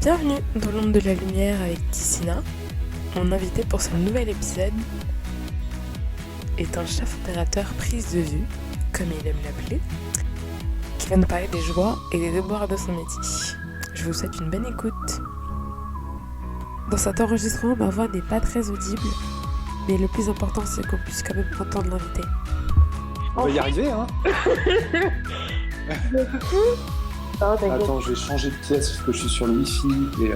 Bienvenue dans l'ombre de la lumière avec Tissina. Mon invité pour ce nouvel épisode est un chef opérateur prise de vue, comme il aime l'appeler, qui va nous parler des joies et des déboires de son métier. Je vous souhaite une bonne écoute. Dans cet enregistrement, ma voix n'est pas très audible, mais le plus important c'est qu'on puisse quand même entendre l'invité. On va y arriver, hein. Attends, je vais changer de pièce parce que je suis sur le Wi-Fi et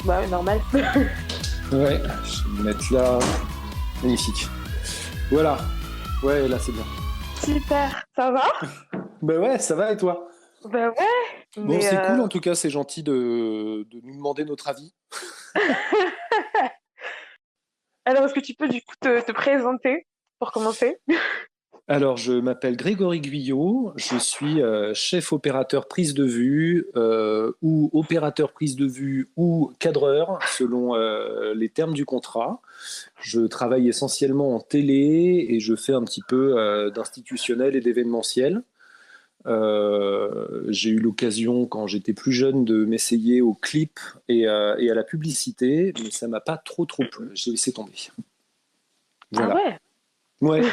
Bah normal. ouais, je vais me mettre là. Magnifique. Voilà. Ouais, là c'est bien. Super, ça va? Bah ouais, ça va et toi? Bah ouais. Bon, c'est cool en tout cas, c'est gentil de nous demander notre avis. Alors, est-ce que tu peux du coup te présenter pour commencer? Alors, je m'appelle Grégory Guyot, je suis chef opérateur prise de vue ou opérateur prise de vue ou cadreur selon les termes du contrat. Je travaille essentiellement en télé et je fais un petit peu d'institutionnel et d'événementiel. J'ai eu l'occasion quand j'étais plus jeune de m'essayer au clip et à la publicité, mais ça m'a pas trop plu, j'ai laissé tomber. Voilà. Ah ouais. Ouais.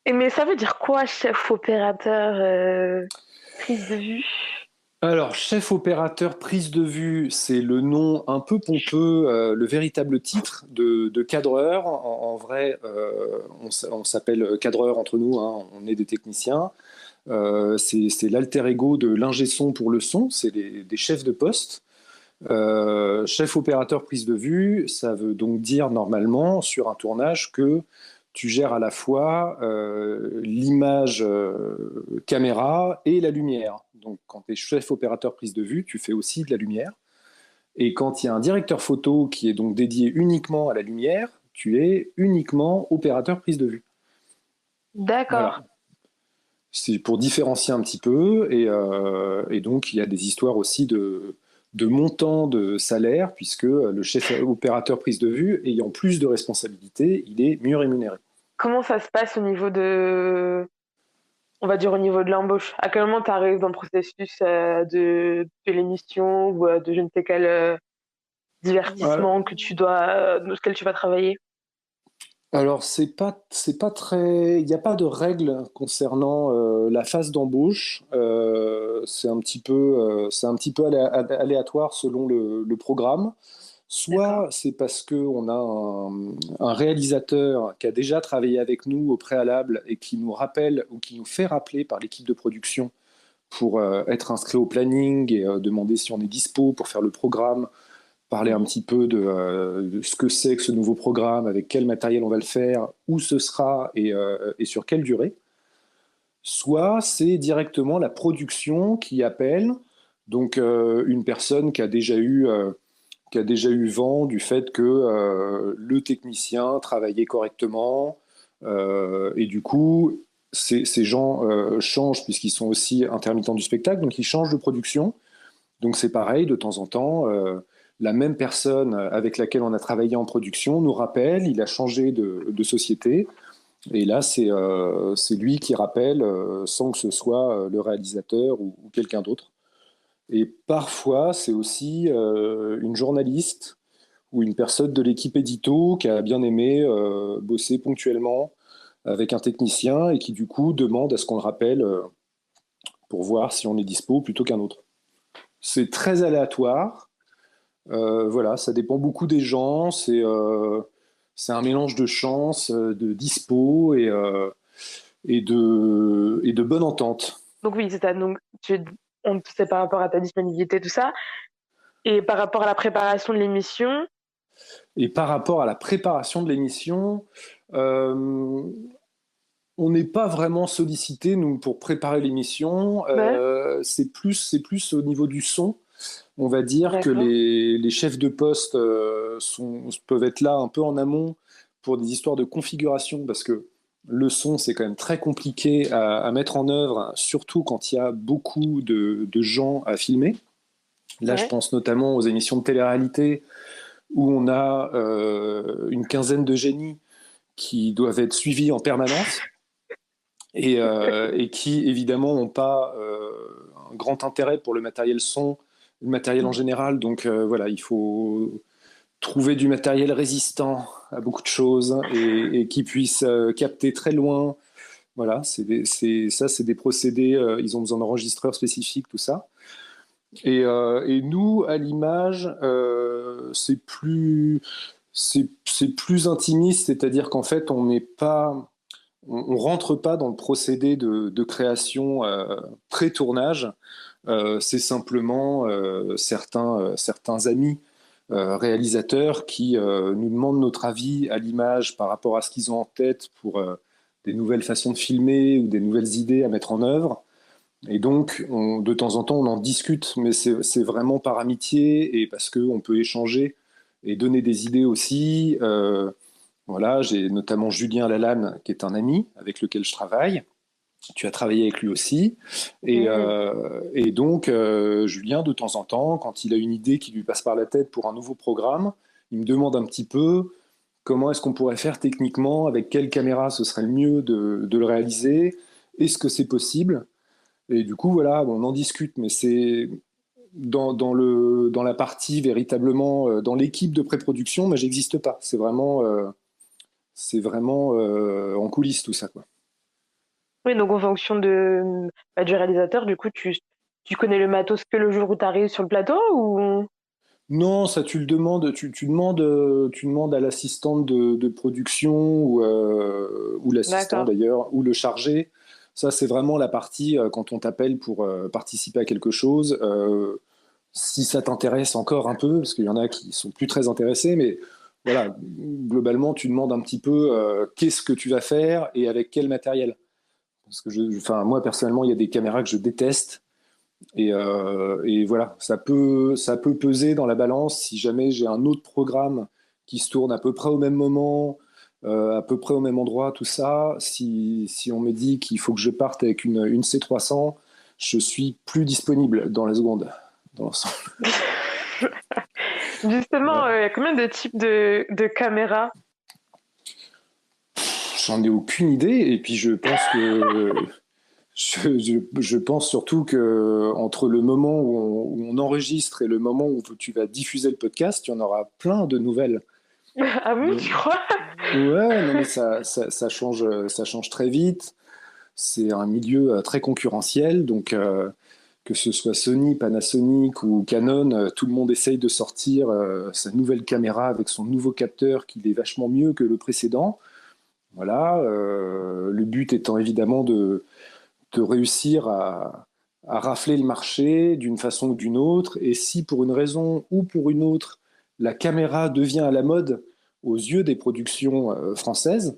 Et mais ça veut dire quoi, chef opérateur prise de vue? Alors, chef opérateur prise de vue, c'est le nom un peu pompeux, le véritable titre de cadreur. En vrai, on s'appelle cadreur entre nous, hein, on est des techniciens. C'est l'alter ego de l'ingé son pour le son, c'est des chefs de poste. Chef opérateur prise de vue, ça veut donc dire normalement sur un tournage que tu gères à la fois l'image caméra et la lumière. Donc quand tu es chef opérateur prise de vue, tu fais aussi de la lumière. Et quand il y a un directeur photo qui est donc dédié uniquement à la lumière, tu es uniquement opérateur prise de vue. D'accord. Voilà. C'est pour différencier un petit peu. Et donc il y a des histoires aussi de montant de salaire, puisque le chef opérateur prise de vue, ayant plus de responsabilités, il est mieux rémunéré. Comment ça se passe au niveau on va dire au niveau de l'embauche? À quel moment tu arrives dans le processus de l'émission ou de je ne sais quel divertissement que dans lequel tu vas travailler? Alors, c'est pas très. Il n'y a pas de règles concernant la phase d'embauche. C'est un petit peu aléatoire selon le programme. D'accord. Soit c'est parce qu'on a un réalisateur qui a déjà travaillé avec nous au préalable et qui nous rappelle ou qui nous fait rappeler par l'équipe de production pour être inscrit au planning et demander si on est dispo pour faire le programme, parler un petit peu de ce que c'est que ce nouveau programme, avec quel matériel on va le faire, où ce sera et sur quelle durée. Soit c'est directement la production qui appelle, donc une personne qui a déjà eu vent du fait que le technicien travaillait correctement et du coup ces gens changent puisqu'ils sont aussi intermittents du spectacle, donc ils changent de production. Donc c'est pareil, de temps en temps, la même personne avec laquelle on a travaillé en production nous rappelle, il a changé de société, et là c'est lui qui rappelle sans que ce soit le réalisateur ou quelqu'un d'autre. Et parfois c'est aussi une journaliste ou une personne de l'équipe édito qui a bien aimé bosser ponctuellement avec un technicien et qui du coup demande à ce qu'on le rappelle pour voir si on est dispo plutôt qu'un autre. C'est très aléatoire. Voilà, ça dépend beaucoup des gens. C'est un mélange de chance, de dispo et de bonne entente. Donc oui, c'est ça. Donc c'est par rapport à ta disponibilité, tout ça. Et par rapport à la préparation de l'émission. Et par rapport à la préparation de l'émission, euh, on n'est pas vraiment sollicité, nous, pour préparer l'émission. Ouais. C'est plus au niveau du son. On va dire que D'accord. les chefs de poste peuvent être là un peu en amont pour des histoires de configuration, parce que le son, c'est quand même très compliqué à mettre en œuvre, surtout quand il y a beaucoup de gens à filmer. Là, je Ouais. pense notamment aux émissions de télé-réalité où on a une quinzaine de génies qui doivent être suivis en permanence et qui, évidemment, n'ont pas un grand intérêt pour le matériel son le matériel en général. Donc voilà, il faut trouver du matériel résistant à beaucoup de choses et qui puisse capter très loin. Voilà, c'est des procédés, ils ont besoin d'enregistreurs spécifiques, tout ça. Et nous, à l'image, c'est plus intimiste, c'est-à-dire qu'en fait, on rentre pas dans le procédé de création pré-tournage. C'est simplement certains amis réalisateurs qui nous demandent notre avis à l'image par rapport à ce qu'ils ont en tête pour des nouvelles façons de filmer ou des nouvelles idées à mettre en œuvre. Et donc, de temps en temps, on en discute, mais c'est vraiment par amitié et parce qu'on peut échanger et donner des idées aussi. Voilà, j'ai notamment Julien Lalanne, qui est un ami avec lequel je travaille. Tu as travaillé avec lui aussi. Et donc, Julien, de temps en temps, quand il a une idée qui lui passe par la tête pour un nouveau programme, il me demande un petit peu comment est-ce qu'on pourrait faire techniquement, avec quelle caméra ce serait le mieux de le réaliser, est-ce que c'est possible? Et du coup, voilà, on en discute, mais c'est dans la partie véritablement, dans l'équipe de pré-production, mais j'existe pas. C'est vraiment en coulisses tout ça, quoi. Oui, donc en fonction du réalisateur, du coup, tu connais le matos que le jour où tu arrives sur le plateau ou... Non, ça tu le demandes, tu demandes à l'assistante de production ou l'assistant D'accord. d'ailleurs, ou le chargé. Ça, c'est vraiment la partie quand on t'appelle pour participer à quelque chose. Si ça t'intéresse encore un peu, parce qu'il y en a qui sont plus très intéressés, mais voilà, globalement, tu demandes un petit peu qu'est-ce que tu vas faire et avec quel matériel. Parce que enfin, moi personnellement, il y a des caméras que je déteste. Et voilà, ça peut peser dans la balance si jamais j'ai un autre programme qui se tourne à peu près au même moment, à peu près au même endroit, tout ça. Si on me dit qu'il faut que je parte avec une C300, je suis plus disponible dans la seconde, dans l'ensemble. Justement, Voilà. il y a combien de types de caméras? J'en ai aucune idée, et puis je pense que je pense surtout que entre le moment où on enregistre et le moment où tu vas diffuser le podcast, il y en aura plein de nouvelles. Ah bon, Donc, tu crois? ouais, non mais ça change très vite. C'est un milieu très concurrentiel, donc que ce soit Sony, Panasonic ou Canon, tout le monde essaye de sortir sa nouvelle caméra avec son nouveau capteur qui est vachement mieux que le précédent. Voilà, le but étant évidemment de réussir à rafler le marché d'une façon ou d'une autre. Et si pour une raison ou pour une autre, la caméra devient à la mode aux yeux des productions françaises,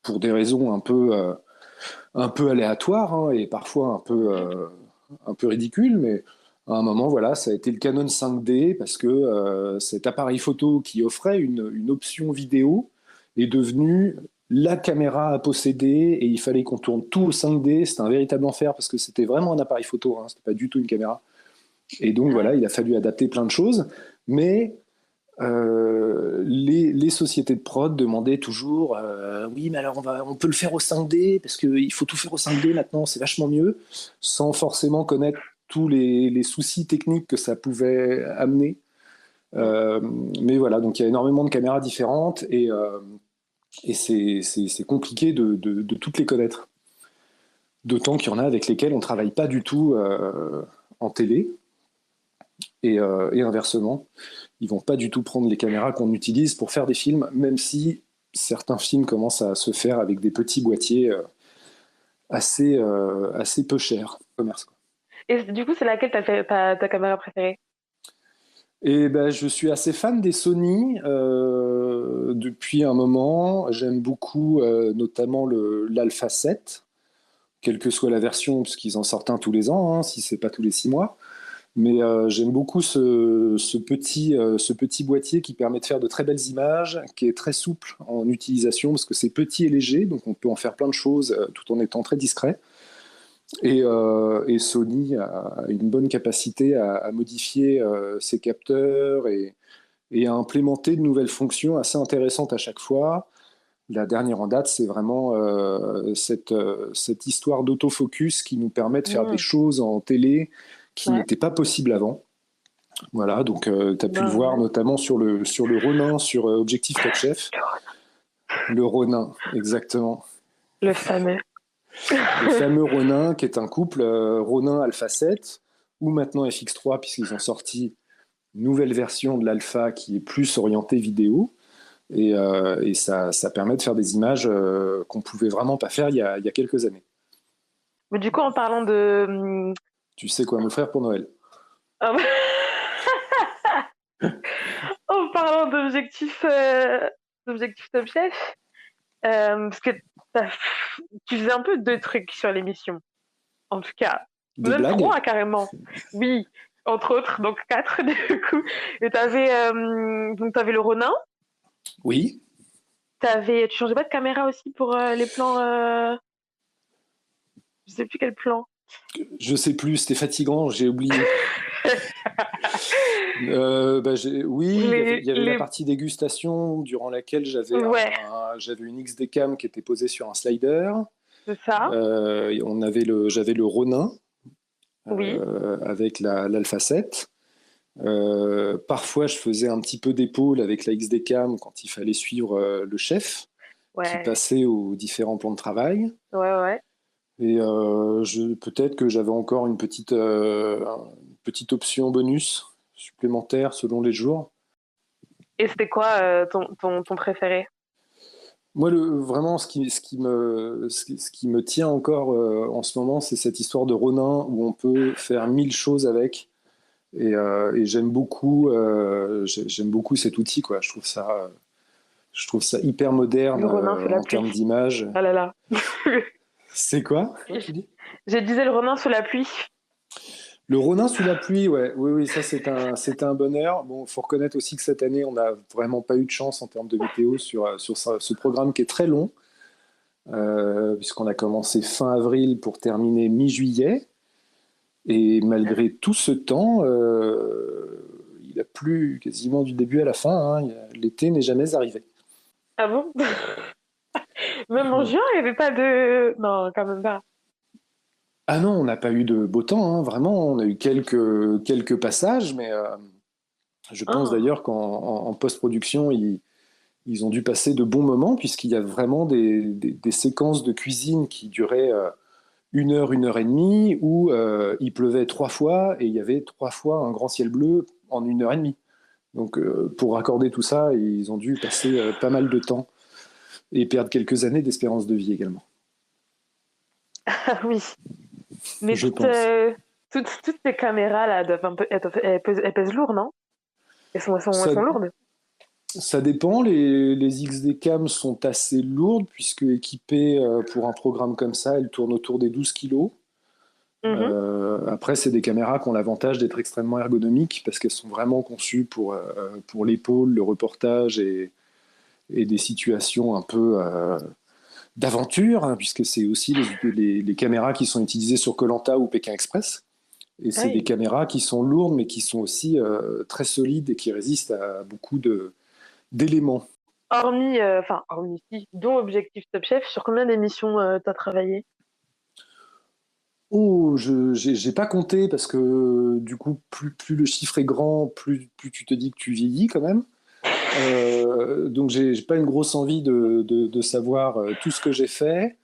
pour des raisons un peu aléatoires hein, et parfois un peu ridicules, mais à un moment, voilà, ça a été le Canon 5D parce que cet appareil photo qui offrait une option vidéo est devenu la caméra à posséder et il fallait qu'on tourne tout au 5D. C'était un véritable enfer parce que c'était vraiment un appareil photo, hein, c'était pas du tout une caméra. Et donc Ah, voilà, il a fallu adapter plein de choses, mais les sociétés de prod demandaient toujours oui, mais alors on peut le faire au 5D parce qu'il faut tout faire au 5D maintenant, c'est vachement mieux, sans forcément connaître tous les soucis techniques que ça pouvait amener. Mais voilà, donc il y a énormément de caméras différentes et c'est compliqué de toutes les connaître. D'autant qu'il y en a avec lesquelles on ne travaille pas du tout en télé et inversement. Ils vont pas du tout prendre les caméras qu'on utilise pour faire des films, même si certains films commencent à se faire avec des petits boîtiers assez peu chers. Commerce, quoi. et du coup, c'est laquelle ta caméra préférée? Et ben, je suis assez fan des Sony depuis un moment. J'aime beaucoup notamment l'Alpha 7, quelle que soit la version, parce qu'ils en sortent un tous les ans, hein, si c'est pas tous les 6 mois. Mais j'aime beaucoup ce petit boîtier qui permet de faire de très belles images, qui est très souple en utilisation parce que c'est petit et léger, donc on peut en faire plein de choses tout en étant très discret. Et Sony a une bonne capacité à modifier ses capteurs et à implémenter de nouvelles fonctions assez intéressantes à chaque fois. La dernière en date, c'est vraiment cette histoire d'autofocus qui nous permet de faire des Hmm, choses en télé qui ouais. n'étaient pas possibles avant. Voilà, donc tu as pu le Ben, voir notamment sur le Ronin, sur Objectif Top Chef. Le Ronin, exactement. le fameux. Le fameux Ronin, qui est un couple Ronin Alpha 7, ou maintenant FX3, puisqu'ils ont sorti une nouvelle version de l'Alpha qui est plus orientée vidéo. Et ça permet de faire des images qu'on pouvait vraiment pas faire il y a quelques années. Mais du coup, en parlant de... Tu sais quoi m'offrir pour Noël? ah, en parlant d'objectifs Top Chef, parce que t'as- tu faisais un peu deux trucs sur l'émission. En tout cas, Des même blagues? trois carrément. Oui, entre autres, donc quatre du coup. Et t'avais le Ronin. Oui. Tu changeais pas de caméra aussi pour les plans. Je sais plus quel plan. Je sais plus, c'était fatigant, j'ai oublié. Oui, Les, il y avait la les... partie dégustation durant laquelle Ouais, j'avais une XD cam qui était posée sur un slider. c'est ça. J'avais le Ronin Oui, avec l'Alpha 7. Parfois, je faisais un petit peu d'épaule avec la XD cam quand il fallait suivre le chef qui ouais, passait aux différents plans de travail. ouais. Et peut-être que j'avais encore une petite option bonus supplémentaire selon les jours. Et c'était quoi ton préféré? Moi, vraiment, ce qui me tient encore en ce moment, c'est cette histoire de Ronin où on peut faire 1000 choses avec. Et j'aime beaucoup cet outil, quoi. Je trouve ça hyper moderne Le Ronin sous la en pluie. termes d'image. Ah là là. C'est quoi, tu dis? Je disais le Ronin sous la pluie. Le Ronin sous la pluie, ouais. Oui, ça c'est un bonheur. Bon, faut reconnaître aussi que cette année, on n'a vraiment pas eu de chance en termes de météo sur ce programme qui est très long, puisqu'on a commencé fin avril pour terminer mi-juillet. Et malgré tout ce temps, il a plu quasiment du début à la fin, hein. L'été n'est jamais arrivé. Ah bon? Même en juin, il n'y avait pas de... Non, quand même pas. Ah non, on n'a pas eu de beau temps, hein, vraiment. On a eu quelques passages, mais je pense Ah, d'ailleurs en post-production, ils ont dû passer de bons moments, puisqu'il y a vraiment des séquences de cuisine qui duraient 1 heure et demie, où il pleuvait 3 fois et il y avait 3 fois un grand ciel bleu en 1 heure et demie. Donc pour raccorder tout ça, ils ont dû passer pas mal de temps et perdre quelques années d'espérance de vie également, ah oui. Mais je pense. toutes ces caméras là doivent un peu, elles pèsent lourd, non? Elles Ça, sont lourdes. ça dépend, les XD cam sont assez lourdes, puisque équipées pour un programme comme ça, elles tournent autour des 12 kilos. Mhm. Après, c'est des caméras qui ont l'avantage d'être extrêmement ergonomiques, parce qu'elles sont vraiment conçues pour l'épaule, le reportage et des situations un peu d'aventure, hein, puisque c'est aussi les caméras qui sont utilisées sur koh ou Pékin Express. Et Ah c'est des oui. caméras qui sont lourdes, mais qui sont aussi très solides et qui résistent à beaucoup d'éléments. Hormis si, dont Objectif Top Chef, sur combien d'émissions t'as travaillé? Oh, j'ai pas compté, parce que du coup, plus le chiffre est grand, plus tu te dis que tu vieillis quand même. Donc j'ai pas une grosse envie de savoir tout ce que j'ai fait,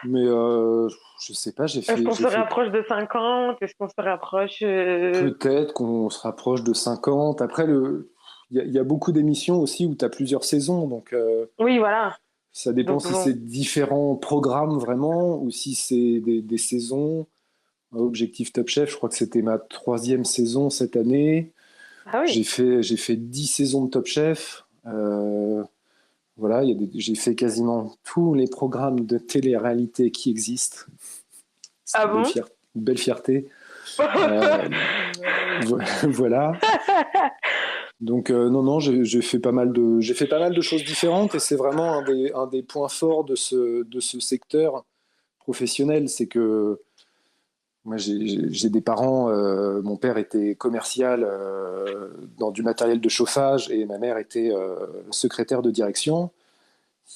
mais je sais pas, Est-ce qu'on j'ai se fait rapproche de 50? Est-ce qu'on se rapproche peut-être qu'on se rapproche de 50. Après, il y a beaucoup d'émissions aussi où tu as plusieurs saisons, donc Oui, voilà. ça dépend Donc si c'est bon. différents programmes vraiment ou si c'est des saisons. Objectif Top Chef, je crois que c'était ma 3e saison cette année. Ah oui. J'ai fait 10 saisons de Top Chef. Voilà, j'ai fait quasiment tous les programmes de télé-réalité qui existent. C'est Ah bon? une belle fierté. Euh, voilà. Donc non, j'ai fait pas mal de choses différentes, et c'est vraiment un des points forts de ce secteur professionnel, c'est que moi j'ai des parents, mon père était commercial dans du matériel de chauffage et ma mère était secrétaire de direction.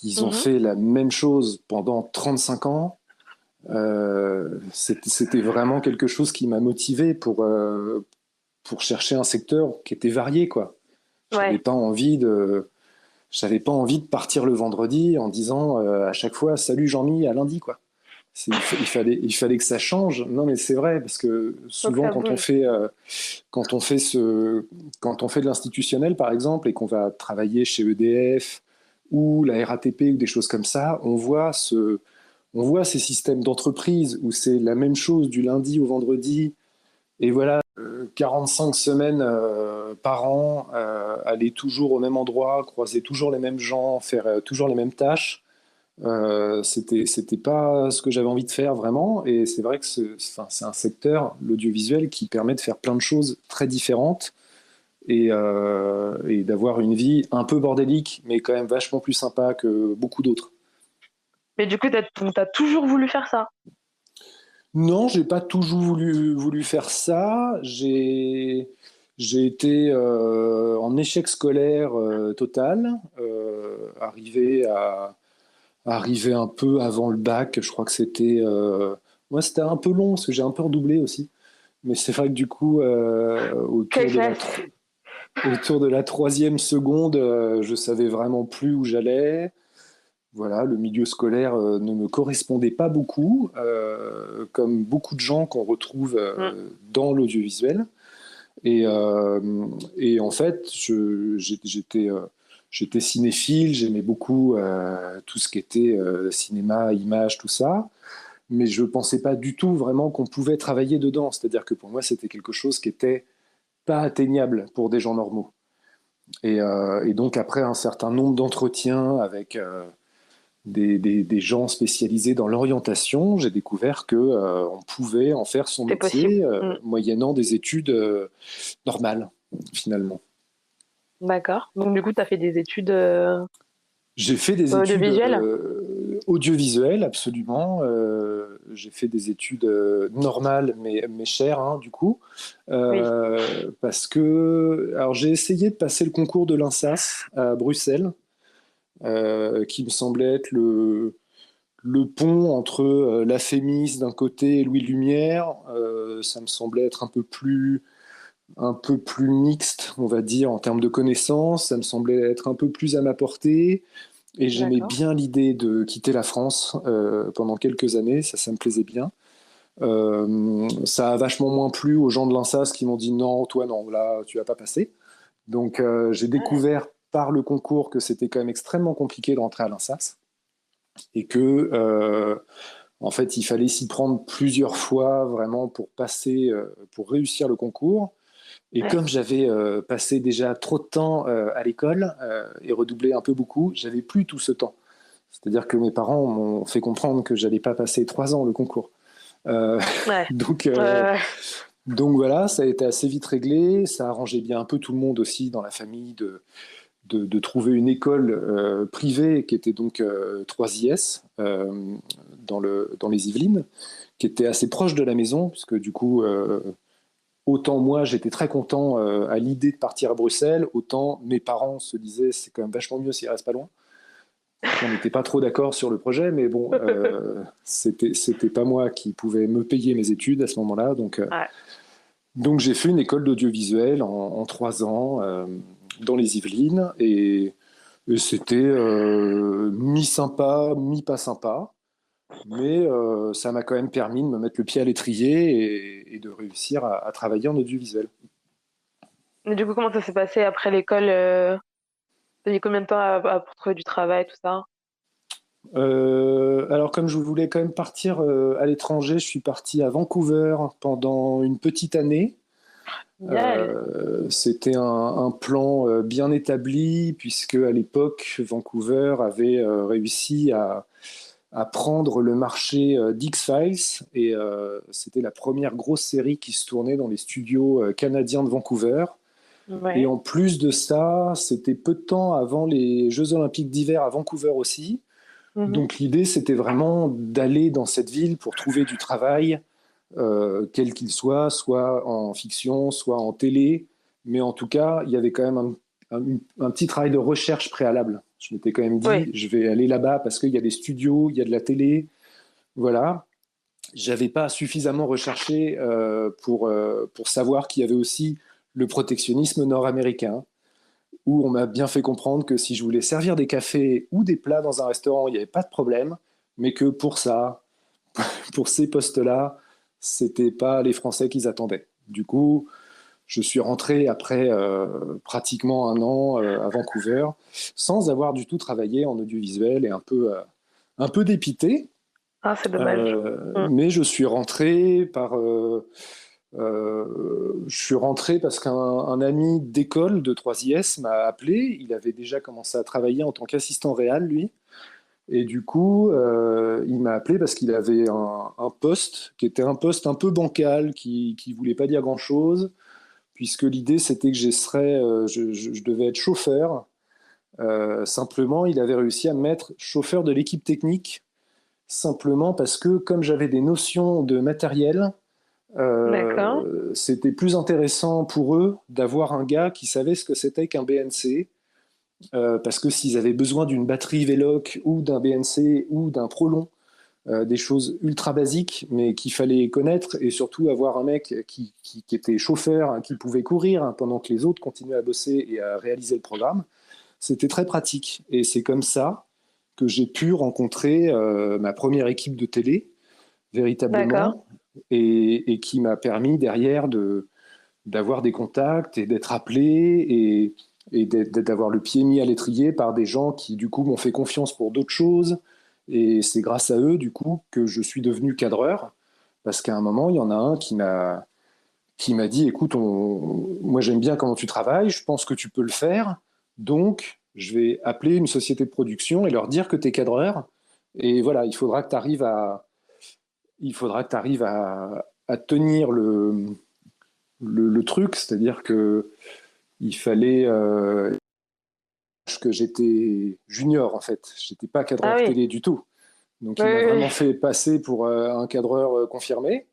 Ils ont Mhm. fait la même chose pendant 35 ans. C'était vraiment quelque chose qui m'a motivé pour chercher un secteur qui était varié, quoi. J'avais Ouais, pas envie de, j'avais pas envie de partir le vendredi en disant à chaque fois salut Jean-Mi à lundi, quoi. Il fallait que ça change. Non, mais c'est vrai, parce que faut que souvent, ça bouge. quand on fait quand on fait de l'institutionnel, par exemple, et qu'on va travailler chez EDF ou la RATP ou des choses comme ça, on voit ces systèmes d'entreprise où c'est la même chose du lundi au vendredi, et voilà, 45 semaines par an, aller toujours au même endroit, croiser toujours les mêmes gens, faire toujours les mêmes tâches. C'était pas ce que j'avais envie de faire vraiment, et c'est vrai que enfin, c'est un secteur, l'audiovisuel, qui permet de faire plein de choses très différentes et d'avoir une vie un peu bordélique, mais quand même vachement plus sympa que beaucoup d'autres. Mais du coup, t'as toujours voulu faire ça? Non, j'ai pas toujours voulu faire ça. J'ai été en échec scolaire total, arrivé un peu avant le bac. Je crois que ouais, c'était un peu long parce que j'ai un peu redoublé aussi. Mais c'est vrai que du coup, Quelle classe? autour de la troisième seconde, je savais vraiment plus où j'allais. Voilà, le milieu scolaire ne me correspondait pas beaucoup, comme beaucoup de gens qu'on retrouve Mm. dans l'audiovisuel. Et, euh, et en fait, j'étais cinéphile, j'aimais beaucoup tout ce qui était cinéma, image, tout ça. Mais je ne pensais pas du tout vraiment qu'on pouvait travailler dedans. C'est-à-dire que pour moi, c'était quelque chose qui n'était pas atteignable pour des gens normaux. Et donc, après un certain nombre d'entretiens avec des gens spécialisés dans l'orientation, j'ai découvert que on pouvait en faire son C'est possible. métier Mm. moyennant des études normales, finalement. D'accord. Donc, du coup, t'as fait des études J'ai fait des études audiovisuelles? audiovisuelles, absolument. J'ai fait des études normales, mais chères, hein, du coup. Oui. Parce que, alors, j'ai essayé de passer le concours de l'INSAS à Bruxelles, qui me semblait être le pont entre la Fémis d'un côté et Louis Lumière. Ça me semblait être un peu plus mixte, on va dire, en termes de connaissances. Ça me semblait être un peu plus à ma portée. Et j'aimais D'accord. bien l'idée de quitter la France pendant quelques années. Ça me plaisait bien. Ça a vachement moins plu aux gens de l'INSAS qui m'ont dit non, toi non, là, tu vas pas passer. Donc j'ai Ouais. découvert par le concours que c'était quand même extrêmement compliqué de rentrer à l'INSAS et que en fait, il fallait s'y prendre plusieurs fois vraiment pour passer, pour réussir le concours. Et Ouais. comme j'avais passé déjà trop de temps à l'école et redoublé un peu beaucoup, j'avais plus tout ce temps. C'est-à-dire que mes parents m'ont fait comprendre que j'allais pas passer 3 ans le concours. Euh, Ouais. donc, euh, Ouais. donc voilà, ça a été assez vite réglé. Ça arrangeait bien un peu tout le monde aussi dans la famille de trouver une école privée qui était donc 3IS dans les Yvelines, qui était assez proche de la maison, puisque du coup, autant moi j'étais très content à l'idée de partir à Bruxelles, autant mes parents se disaient c'est quand même vachement mieux s'il reste pas loin. Donc on n'était pas trop d'accord sur le projet, mais bon, c'était pas moi qui pouvais me payer mes études à ce moment-là, Ouais. donc j'ai fait une école d'audiovisuel en 3 ans dans les Yvelines et c'était mi-sympa, mi-pas sympa. Mais ça m'a quand même permis de me mettre le pied à l'étrier et de réussir à travailler en audiovisuel. Mais du coup, comment ça s'est passé après l'école? T'as mis combien de temps pour trouver du travail, tout ça? Alors comme je voulais quand même partir à l'étranger, je suis parti à Vancouver pendant une petite année. Génial. C'était un plan bien établi puisque à l'époque, Vancouver avait réussi à prendre le marché d'X-Files et c'était la première grosse série qui se tournait dans les studios canadiens de Vancouver. Et Ouais. en plus de ça, c'était peu de temps avant les Jeux Olympiques d'hiver à Vancouver aussi. Mhm. Donc l'idée, c'était vraiment d'aller dans cette ville pour trouver du travail, quel qu'il soit en fiction, soit en télé. Mais en tout cas, il y avait quand même un petit travail de recherche préalable. Je m'étais quand même Oui. dit, je vais aller là-bas parce qu'il y a des studios, il y a de la télé. Voilà. J'avais pas suffisamment recherché pour savoir qu'il y avait aussi le protectionnisme nord-américain, où on m'a bien fait comprendre que si je voulais servir des cafés ou des plats dans un restaurant, il n'y avait pas de problème, mais que pour ça, pour ces postes-là, c'était pas les Français qu'ils attendaient. Du coup, je suis rentré après pratiquement un an à Vancouver, sans avoir du tout travaillé en audiovisuel et un peu dépité. Ah, c'est dommage. Mm. Mais je suis rentré je suis rentré parce qu'un ami d'école de 3IS m'a appelé. Il avait déjà commencé à travailler en tant qu'assistant réal, lui. Et du coup, il m'a appelé parce qu'il avait un poste qui était un poste un peu bancal, qui voulait pas dire grand-chose, puisque l'idée c'était que je devais être chauffeur. Simplement, il avait réussi à me mettre chauffeur de l'équipe technique, simplement parce que comme j'avais des notions de matériel, D'accord. c'était plus intéressant pour eux d'avoir un gars qui savait ce que c'était qu'un BNC. Parce que s'ils avaient besoin d'une batterie Veloc ou d'un BNC ou d'un Prolon, des choses ultra basiques, mais qu'il fallait connaître, et surtout avoir un mec qui était chauffeur, hein, qui pouvait courir hein, pendant que les autres continuaient à bosser et à réaliser le programme, c'était très pratique. Et c'est comme ça que j'ai pu rencontrer ma première équipe de télé, D'accord. véritablement, et qui m'a permis derrière d'avoir des contacts et d'être appelé et d'avoir le pied mis à l'étrier par des gens qui, du coup, m'ont fait confiance pour d'autres choses. Et c'est grâce à eux, du coup, que je suis devenu cadreur. Parce qu'à un moment, il y en a un qui m'a dit, écoute, moi j'aime bien comment tu travailles, je pense que tu peux le faire. Donc, je vais appeler une société de production et leur dire que tu es cadreur. Et voilà, il faudra que tu arrives à tenir le truc, c'est-à-dire que il fallait que j'étais junior en fait, j'étais pas Ah cadreur oui. télé du tout. Donc Oui, il m'a oui, vraiment oui. fait passer pour un cadreur confirmé.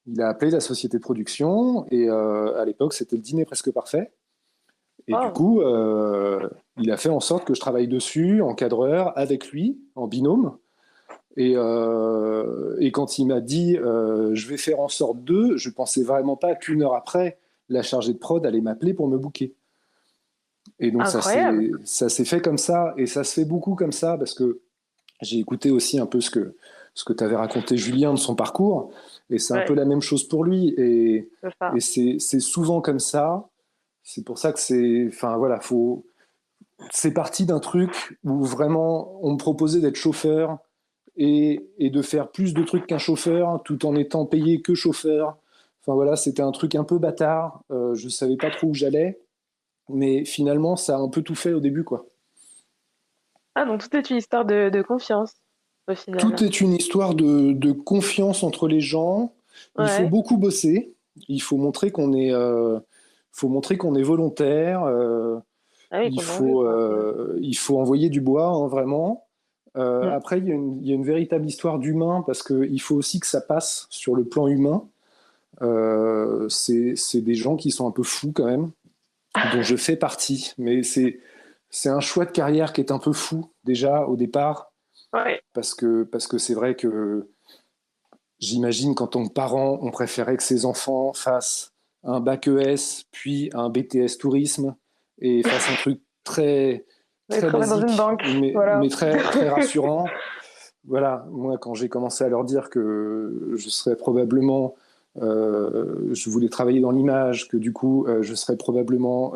Il a appelé la société de production et à l'époque c'était le dîner presque parfait. Et du Oh. coup, il a fait en sorte que je travaille dessus en cadreur avec lui, en binôme. Et quand il m'a dit je vais faire en sorte de, je pensais vraiment pas qu'une heure après, la chargée de prod allait m'appeler pour me booker. Et donc Incroyable. ça s'est fait comme ça, et ça se fait beaucoup comme ça, parce que j'ai écouté aussi un peu ce que tu avais raconté, Julien, de son parcours, et c'est un peu Ouais, la même chose pour lui, c'est et ça. c'est souvent comme ça. C'est pour ça que enfin voilà, c'est parti d'un truc où vraiment on me proposait d'être chauffeur et de faire plus de trucs qu'un chauffeur, tout en étant payé que chauffeur. Enfin voilà, c'était un truc un peu bâtard. Je savais pas trop où j'allais, mais finalement, ça a un peu tout fait au début, quoi. Ah, donc tout est une histoire de confiance, au Tout final. est une histoire de confiance entre les gens. Il faut Ouais. beaucoup bosser. Il faut montrer qu'on est volontaire. Ah oui, qu'on a envie, quoi. Mm. Il faut envoyer du bois, hein, vraiment. Mm. Après, il y a une véritable histoire d'humain parce qu'il faut aussi que ça passe sur le plan humain. C'est des gens qui sont un peu fous quand même, dont je fais partie. Mais c'est un choix de carrière qui est un peu fou déjà au départ Ouais. parce que c'est vrai que j'imagine qu'en tant que parent, on préférait que ses enfants fassent un bac ES, puis un BTS tourisme, et fassent un truc Et très travailler dans une basique, banque, voilà. mais très rassurant. Voilà, moi, quand j'ai commencé à leur dire que je serais probablement, je voulais travailler dans l'image, que du coup, je serais probablement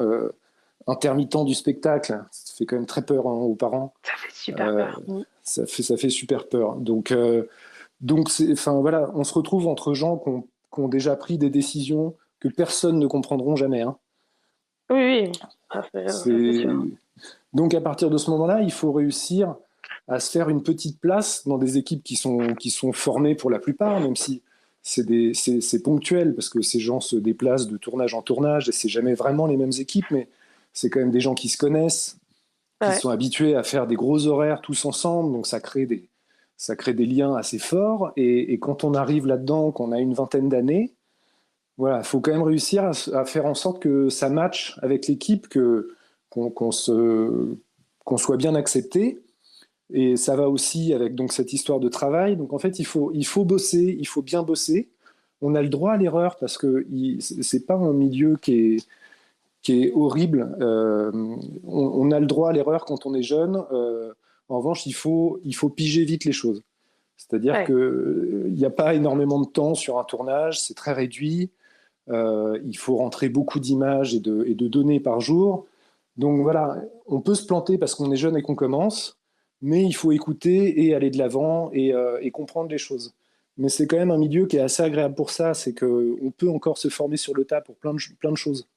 intermittent du spectacle, ça fait quand même très peur hein, aux parents. Ça fait super Euh, peur. Mm. ça fait super peur. Donc enfin, voilà, on se retrouve entre gens qui ont déjà pris des décisions que personne ne comprendront jamais. Hein. Oui, oui, ça c'est C'est... sûr. Donc à partir de ce moment-là, il faut réussir à se faire une petite place dans des équipes qui sont formées pour la plupart, même si c'est ponctuel, parce que ces gens se déplacent de tournage en tournage, et c'est jamais vraiment les mêmes équipes, mais c'est quand même des gens qui se connaissent, qui Ouais. sont habitués à faire des gros horaires tous ensemble, donc ça crée des liens assez forts, et quand on arrive là-dedans, qu'on a une vingtaine d'années, voilà, il faut quand même réussir à faire en sorte que ça matche avec l'équipe, qu'on soit bien accepté. Et ça va aussi avec donc cette histoire de travail. Donc en fait, il faut bosser, il faut bien bosser on a le droit à l'erreur parce que c'est pas un milieu qui est horrible. On a le droit à l'erreur quand on est jeune. En revanche, il faut piger vite les choses. C'est-à-dire Ouais. qu'il n'y a pas énormément de temps sur un tournage, c'est très réduit. Il faut rentrer beaucoup d'images et de données par jour. Donc voilà, on peut se planter parce qu'on est jeune et qu'on commence, mais il faut écouter et aller de l'avant et comprendre les choses. Mais c'est quand même un milieu qui est assez agréable pour ça, c'est qu'on peut encore se former sur le tas pour plein de choses.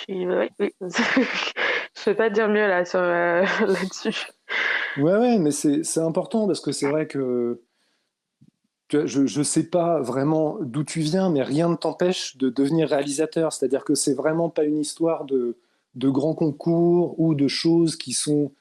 Oui, oui. Je peux pas dire mieux là là-dessus. Ouais, mais c'est important parce que c'est vrai que tu vois, je ne sais pas vraiment d'où tu viens, mais rien ne t'empêche de devenir réalisateur. C'est-à-dire que c'est vraiment pas une histoire de grands concours ou de choses qui sont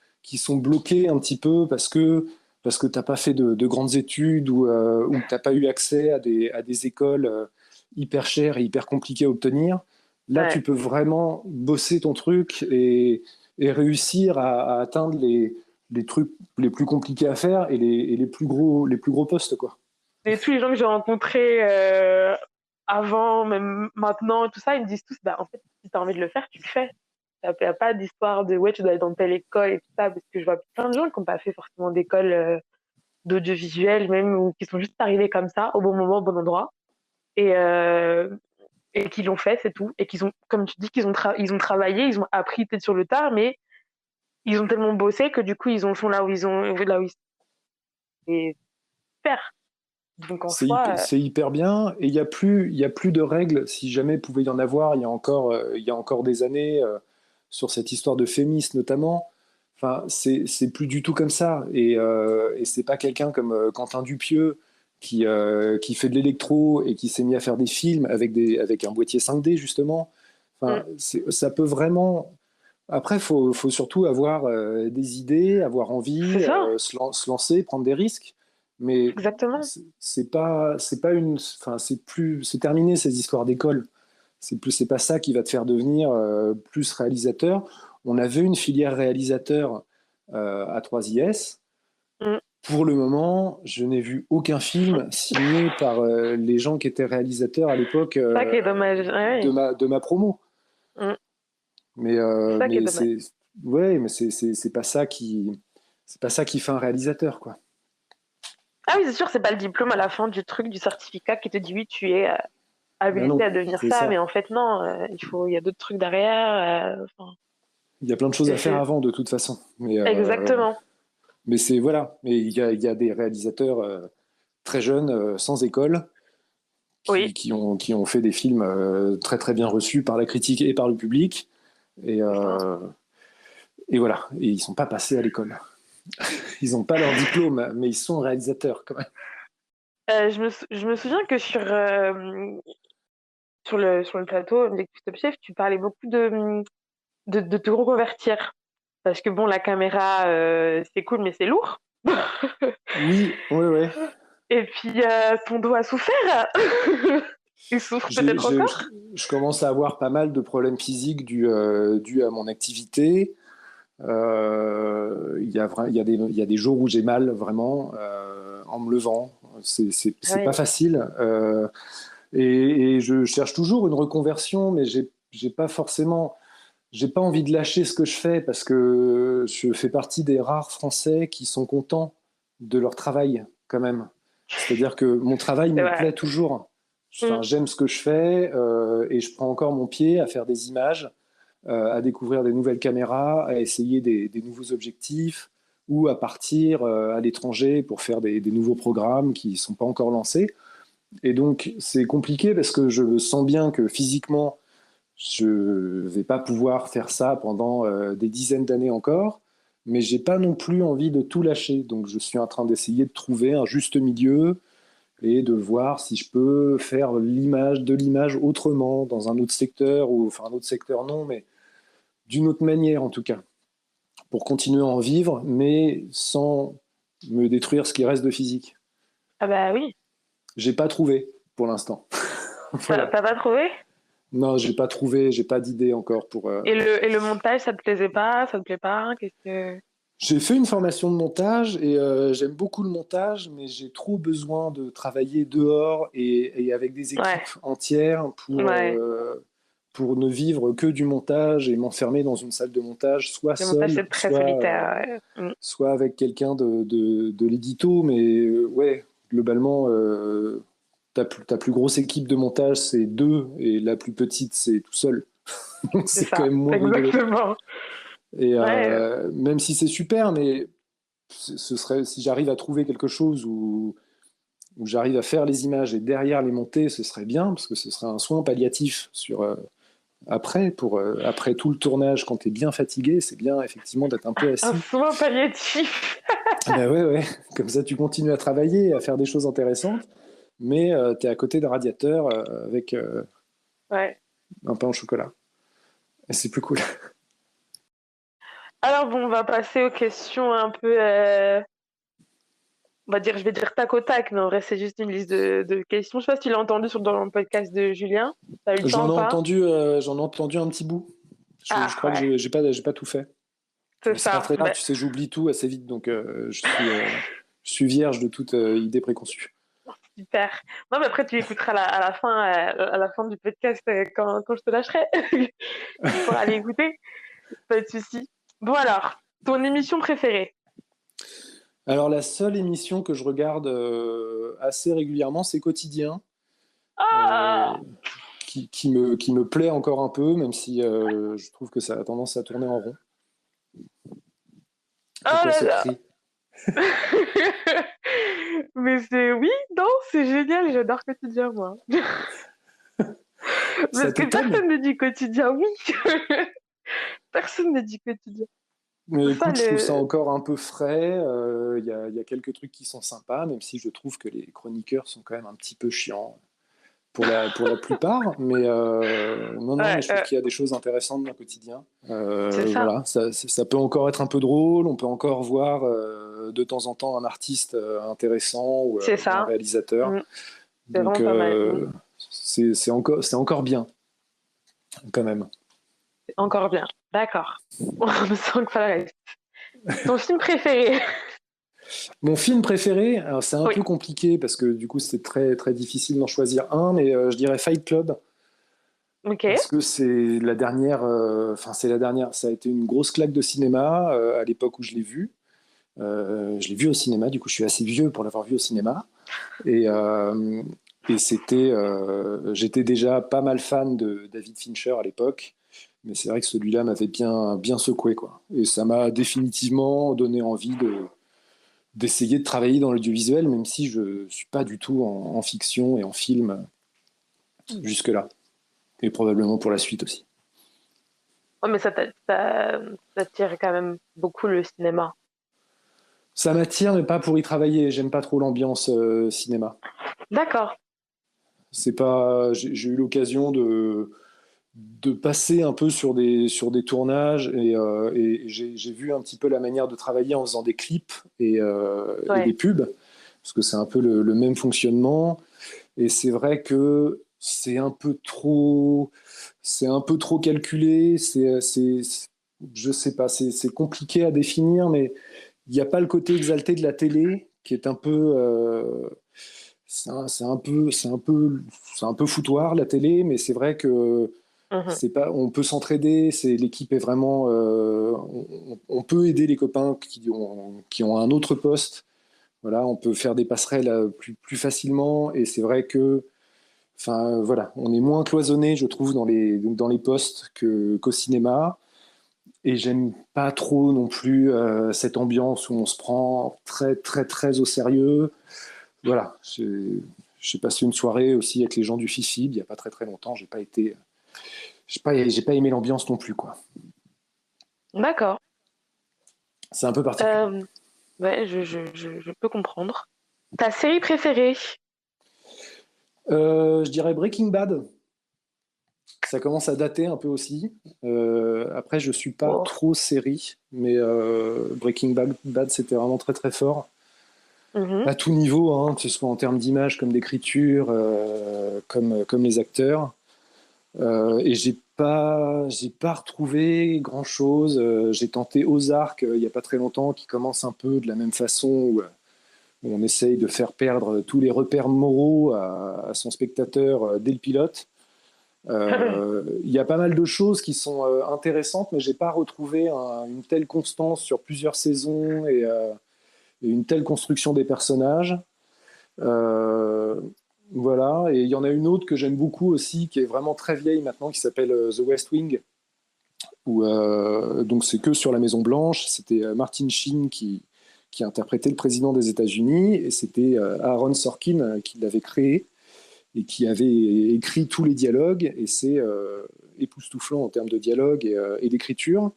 bloquées un petit peu parce que tu n'as pas fait de grandes études ou que tu n'as pas eu accès à des écoles hyper chères et hyper compliquées à obtenir. Là, tu Ouais. peux vraiment bosser ton truc et réussir à atteindre les trucs les plus compliqués à faire et les plus gros postes, quoi. Et tous les gens que j'ai rencontrés avant, même maintenant, tout ça, ils me disent tous, bah en fait, si t'as envie de le faire, tu le fais. Il n'y a pas d'histoire de ouais, tu dois aller dans telle école et tout ça, parce que je vois plein de gens qui n'ont pas fait forcément d'école d'audiovisuel, même, ou qui sont juste arrivés comme ça, au bon moment, au bon endroit, et, euh, et qui l'ont fait, c'est tout. Et qu'ils ont, comme tu dis, ils ont travaillé, ils ont appris peut-être sur le tard, mais ils ont tellement bossé que du coup, sont là où ils sont. Et super. Donc en soi, C'est hyper bien et il y a plus de règles. Si jamais il pouvait y en avoir, il y a encore des années sur cette histoire de Fémis notamment. Enfin, c'est plus du tout comme ça. Et c'est pas quelqu'un comme Quentin Dupieux qui fait de l'électro et qui s'est mis à faire des films avec un boîtier 5D justement. Enfin, ça peut vraiment. Après, faut surtout avoir des idées, avoir envie, c'est ça, se lancer, prendre des risques. Mais exactement. c'est pas une, enfin, c'est terminé ces histoires d'école. C'est pas ça qui va te faire devenir plus réalisateur. On avait une filière réalisateur à 3IS. Mm. Pour le moment, je n'ai vu aucun film signé par les gens qui étaient réalisateurs à l'époque Ça qui est dommage. Ouais. de ma promo. Mm. C'est ça qui est dommage. C'est ouais, mais c'est pas ça qui fait un réalisateur, quoi. Ah oui, c'est sûr, c'est pas le diplôme à la fin du truc, du certificat qui te dit oui, tu es Ben habilité non, à devenir c'est ça, mais ça. en fait non, il y a d'autres trucs derrière. Il y a plein de choses à faire avant, de toute façon. Exactement. Mais c'est voilà. Mais il y a des réalisateurs très jeunes, sans école, Oui, qui ont fait des films très très bien reçus par la critique et par le public. Et, c'est ça. et voilà. Et ils sont pas passés à l'école. Ils n'ont pas leur diplôme, mais ils sont réalisateurs quand même. Je me souviens que sur le plateau de Top Chef, tu parlais beaucoup de te reconvertir. Parce que bon, la caméra, c'est cool, mais c'est lourd. Oui, ouais. Et puis, ton dos a souffert. Il souffre J'ai, peut-être j'ai- encore. je commence à avoir pas mal de problèmes physiques dus à mon activité. Il y a des jours où j'ai mal vraiment en me levant. C'est pas Oui, facile. Et je cherche toujours une reconversion, mais j'ai pas forcément, j'ai pas envie de lâcher ce que je fais parce que je fais partie des rares Français qui sont contents de leur travail quand même. C'est-à-dire que mon travail c'est me vrai. plaît toujours. Mm. Enfin, j'aime ce que je fais et je prends encore mon pied à faire des images, à découvrir des nouvelles caméras, à essayer des nouveaux objectifs ou à partir à l'étranger pour faire des nouveaux programmes qui ne sont pas encore lancés. Et donc, c'est compliqué parce que je sens bien que physiquement, je ne vais pas pouvoir faire ça pendant des dizaines d'années encore, mais j'ai pas non plus envie de tout lâcher. Donc, je suis en train d'essayer de trouver un juste milieu et de voir si je peux faire de l'image autrement, dans un autre secteur, ou enfin un autre secteur non, mais d'une autre manière en tout cas, pour continuer à en vivre, mais sans me détruire ce qui reste de physique. Ah bah oui. J'ai pas trouvé pour l'instant. Voilà. T'as pas trouvé? Non, j'ai pas trouvé, j'ai pas d'idée encore pour. Et le montage, ça te plaisait pas? Ça te plaît pas? Qu'est-ce que... J'ai fait une formation de montage et j'aime beaucoup le montage, mais j'ai trop besoin de travailler dehors et avec des Ouais, équipes entières ouais. pour ne vivre que du montage et m'enfermer dans une salle de montage, soit Le montage, seul, c'est très solitaire. Ouais. soit avec quelqu'un de l'édito. Mais ouais, globalement, ta plus grosse équipe de montage, c'est deux, et la plus petite, c'est tout seul. Donc C'est c'est quand ça, même moins rigolo. exactement. Et Ouais, même si c'est super, mais ce serait, si j'arrive à trouver quelque chose où j'arrive à faire les images et derrière les monter, ce serait bien, parce que ce serait un soin palliatif après tout le tournage, quand tu es bien fatigué, c'est bien effectivement d'être un peu un assis. soin palliatif. Ah bah ouais, ouais, comme ça tu continues à travailler, à faire des choses intéressantes, mais tu es à côté d'un radiateur avec Ouais. un pain au chocolat. Et c'est plus cool. Alors bon, on va passer aux questions un peu, on va dire, je vais dire tac au tac, mais en vrai, c'est juste une liste de questions. Je sais pas si tu l'as entendu dans le podcast de Julien. T'as eu le temps ou pas? J'en ai entendu un petit bout. Je Ah crois que ouais, j'ai pas tout fait. c'est Mais c'est pas ça. très grave, Ben, tu sais, j'oublie tout assez vite, donc je suis vierge de toute idée préconçue. super. Non, mais après, tu écouteras à la fin du podcast quand je te lâcherai. Tu pourras aller écouter, pas de souci. Bon alors, ton émission préférée? Alors, la seule émission que je regarde assez régulièrement, c'est Quotidien, euh, Ah, qui me plaît encore un peu, même si je trouve que ça a tendance à tourner en rond. oh Pourquoi là ce là. cri? Mais c'est oui, non, c'est génial, j'adore quotidien moi. Ça Parce que t'étonne? personne ne dit quotidien, oui. Personne ne dit quotidien. Mais C'est ça écoute, je trouve ça le. encore un peu frais. Il y a quelques trucs qui sont sympas, même si je trouve que les chroniqueurs sont quand même un petit peu chiants pour la plupart. Mais non, non, mais Ouais, je trouve qu'il y a des choses intéressantes dans le quotidien. c'est ça. Voilà, ça peut encore être un peu drôle. On peut encore voir de temps en temps un artiste intéressant C'est ou un ça. réalisateur. Mm, c'est Donc vraiment pas mal. Mm, c'est encore bien quand même. c'est encore bien. D'accord. On me sent que ça reste. Ton film préféré? Mon film préféré, alors c'est un Oui. peu compliqué parce que du coup c'est très très difficile d'en choisir un, mais je dirais Fight Club Ok. parce que c'est la dernière, c'est la dernière. Ça a été une grosse claque de cinéma à l'époque où je l'ai vu. Je l'ai vu au cinéma, du coup je suis assez vieux pour l'avoir vu au cinéma. Et, euh, et j'étais déjà pas mal fan de David Fincher à l'époque, mais c'est vrai que celui-là m'avait bien secoué, quoi. Et ça m'a définitivement donné envie d'essayer de travailler dans l'audiovisuel, même si je suis pas du tout en fiction et en film jusque-là. Et probablement pour la suite aussi. Oh, mais t'attire quand même beaucoup le cinéma. Ça m'attire, mais pas pour y travailler. J'aime pas trop l'ambiance cinéma. D'accord. C'est pas, j'ai eu l'occasion de passer un peu sur des tournages et j'ai vu un petit peu la manière de travailler en faisant des clips et des Ouais. pubs, parce que c'est un peu le même fonctionnement. Et c'est vrai que c'est un peu trop calculé. Je sais pas, c'est compliqué à définir, mais il n'y a pas le côté exalté de la télé qui est un peu, c'est un peu foutoir la télé, mais c'est vrai que Mhm. c'est pas, on peut s'entraider, l'équipe est vraiment, on peut aider les copains qui ont un autre poste. Voilà, on peut faire des passerelles plus facilement, et c'est vrai que, enfin, voilà, on est moins cloisonné, je trouve, dans les postes qu'au cinéma. Et j'aime pas trop non plus cette ambiance où on se prend très, très, très au sérieux. Voilà, j'ai passé une soirée aussi avec les gens du FIFIB il y a pas très très longtemps. J'ai pas aimé l'ambiance non plus, quoi. D'accord. C'est un peu particulier. Euh, ouais, je peux comprendre. Ta série préférée? Je dirais Breaking Bad. Ça commence à dater un peu aussi. Après, je suis pas Oh. trop série, mais Bad, c'était vraiment très très fort. Mhm. À tout niveau, hein, que ce soit en termes d'image, comme d'écriture, comme les acteurs. Et j'ai pas retrouvé grand-chose. J'ai tenté Ozark il n'y a pas très longtemps, qui commence un peu de la même façon, où on essaye de faire perdre tous les repères moraux à son spectateur dès le pilote. Il y a pas mal de choses qui sont intéressantes, mais j'ai pas retrouvé une telle constance sur plusieurs saisons et une telle construction des personnages. Voilà, et il y en a une autre que j'aime beaucoup aussi, qui est vraiment très vieille maintenant, qui s'appelle The West Wing, où donc c'est que sur la Maison Blanche. C'était Martin Sheen qui interprétait le président des États-Unis, et c'était Aaron Sorkin qui l'avait créé et qui avait écrit tous les dialogues, et c'est époustouflant en termes de dialogue et d'écriture.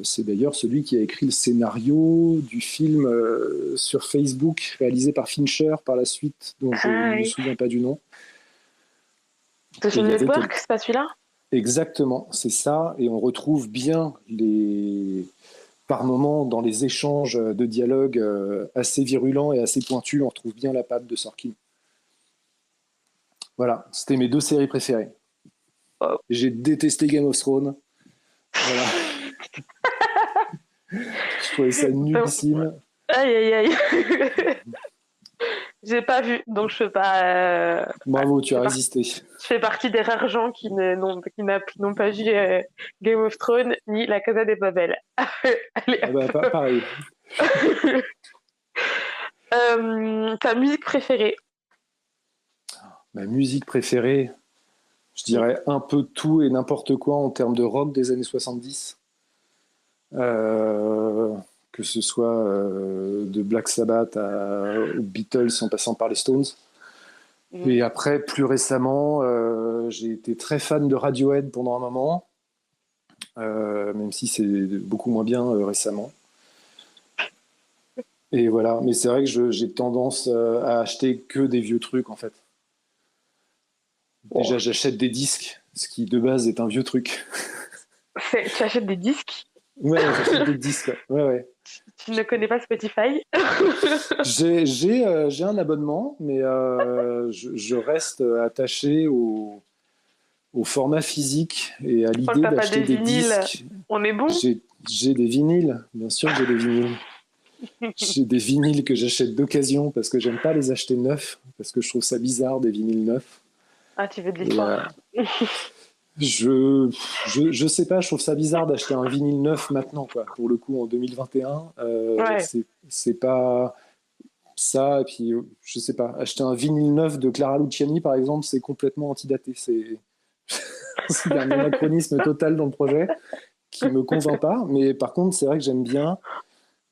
C'est d'ailleurs celui qui a écrit le scénario du film sur Facebook réalisé par Fincher par la suite, dont je ne me souviens pas du nom. Social Network, c'est pas celui-là? Exactement, c'est ça, et on retrouve bien par moments dans les échanges de dialogue assez virulents et assez pointus, on retrouve bien la patte de Sorkin. Voilà, c'était mes 2 séries préférées. Oh. J'ai détesté Game of Thrones. Voilà. Je trouvais ça nullissime. Aïe, aïe, aïe. J'ai pas vu, donc je peux pas. Bravo, tu as résisté. Je fais partie des rares gens qui n'ont pas vu Game of Thrones ni La Casa de Papel. Allez, pareil. Ta musique préférée? Ma musique préférée, je dirais un peu tout et n'importe quoi en termes de rock des années 70. Que ce soit de Black Sabbath aux Beatles en passant par les Stones. Et après, plus récemment, j'ai été très fan de Radiohead pendant un moment, même si c'est beaucoup moins bien récemment. Et voilà, mais c'est vrai que j'ai tendance à acheter que des vieux trucs en fait. Déjà, j'achète des disques, ce qui de base est un vieux truc. Tu achètes des disques? Ouais, j'achète des disques. Ouais. Tu ne connais pas Spotify? J'ai un abonnement, mais je reste attaché au format physique et à l'idée d'acheter des disques. On est bon? J'ai des vinyles, bien sûr que j'ai des vinyles. J'ai des vinyles que j'achète d'occasion parce que j'aime pas les acheter neufs, parce que je trouve ça bizarre des vinyles neufs. Ah, tu veux de l'histoire? Je sais pas, je trouve ça bizarre d'acheter un vinyle neuf maintenant, quoi. Pour le coup, en 2021, c'est pas ça. Et puis, je sais pas, acheter un vinyle neuf de Clara Luciani, par exemple, c'est complètement antidaté. C'est un anachronisme total dans le projet qui me convainc pas. Mais par contre, c'est vrai que j'aime bien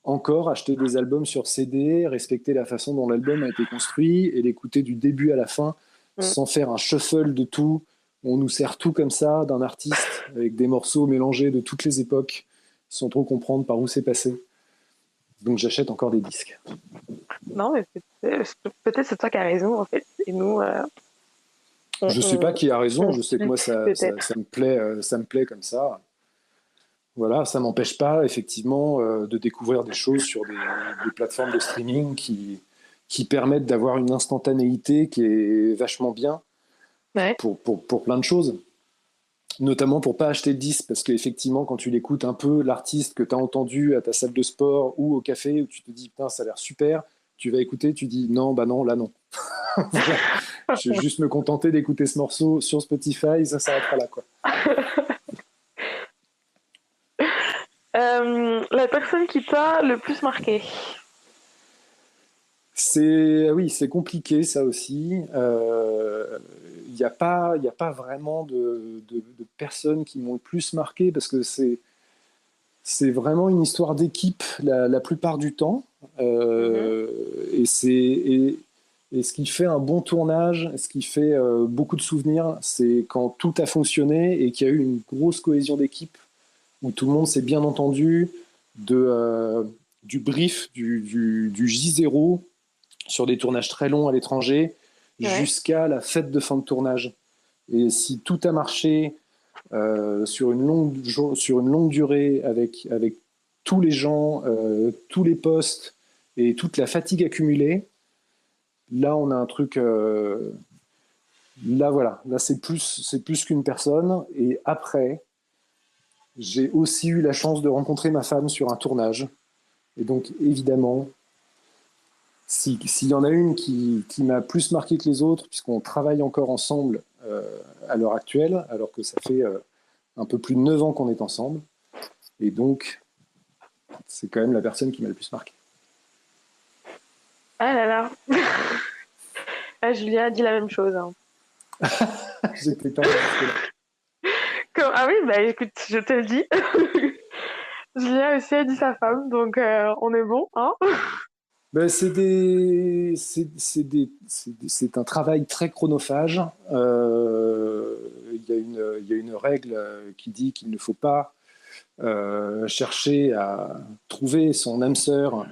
encore acheter des albums sur CD, respecter la façon dont l'album a été construit et l'écouter du début à la fin, sans faire un shuffle de tout. On nous sert tout comme ça d'un artiste avec des morceaux mélangés de toutes les époques sans trop comprendre par où c'est passé. Donc j'achète encore des disques. Non, mais peut-être c'est toi qui as raison en fait. Et nous, je sais pas qui a raison. Je sais que moi ça me plaît comme ça. Voilà, ça m'empêche pas effectivement de découvrir des choses sur des plateformes de streaming qui permettent d'avoir une instantanéité qui est vachement bien. Ouais. Pour plein de choses, notamment pour pas acheter de disque, parce qu'effectivement quand tu l'écoutes un peu, l'artiste que tu as entendu à ta salle de sport ou au café, où tu te dis putain ça a l'air super, tu vas écouter, tu dis non, là non. Je vais juste me contenter d'écouter ce morceau sur Spotify, ça s'arrêtera là quoi. La personne qui t'a le plus marqué? C'est compliqué ça aussi. Il n'y a pas vraiment de personnes qui m'ont le plus marqué, parce que c'est vraiment une histoire d'équipe la plupart du temps. Et ce qui fait un bon tournage, ce qui fait beaucoup de souvenirs, c'est quand tout a fonctionné et qu'il y a eu une grosse cohésion d'équipe, où tout le monde s'est bien entendu, du brief, du J0, sur des tournages très longs à l'étranger, jusqu'à la fête de fin de tournage. Et si tout a marché sur une longue durée, avec tous les gens, tous les postes et toute la fatigue accumulée, là on a un truc Là, voilà. Là, c'est plus qu'une personne. Et après, j'ai aussi eu la chance de rencontrer ma femme sur un tournage. Et donc, évidemment, s'il y en a une qui m'a plus marqué que les autres, puisqu'on travaille encore ensemble à l'heure actuelle, alors que ça fait un peu plus de 9 ans qu'on est ensemble. Et donc, c'est quand même la personne qui m'a le plus marqué. Ah là là. Ah, Julia a dit la même chose. Hein. J'étais pas jusque-là. Ah oui, bah écoute, je te le dis. Julia aussi a dit sa femme, donc on est bon, hein. Ben, c'est un travail très chronophage. Il y a une règle qui dit qu'il ne faut pas chercher à trouver son âme sœur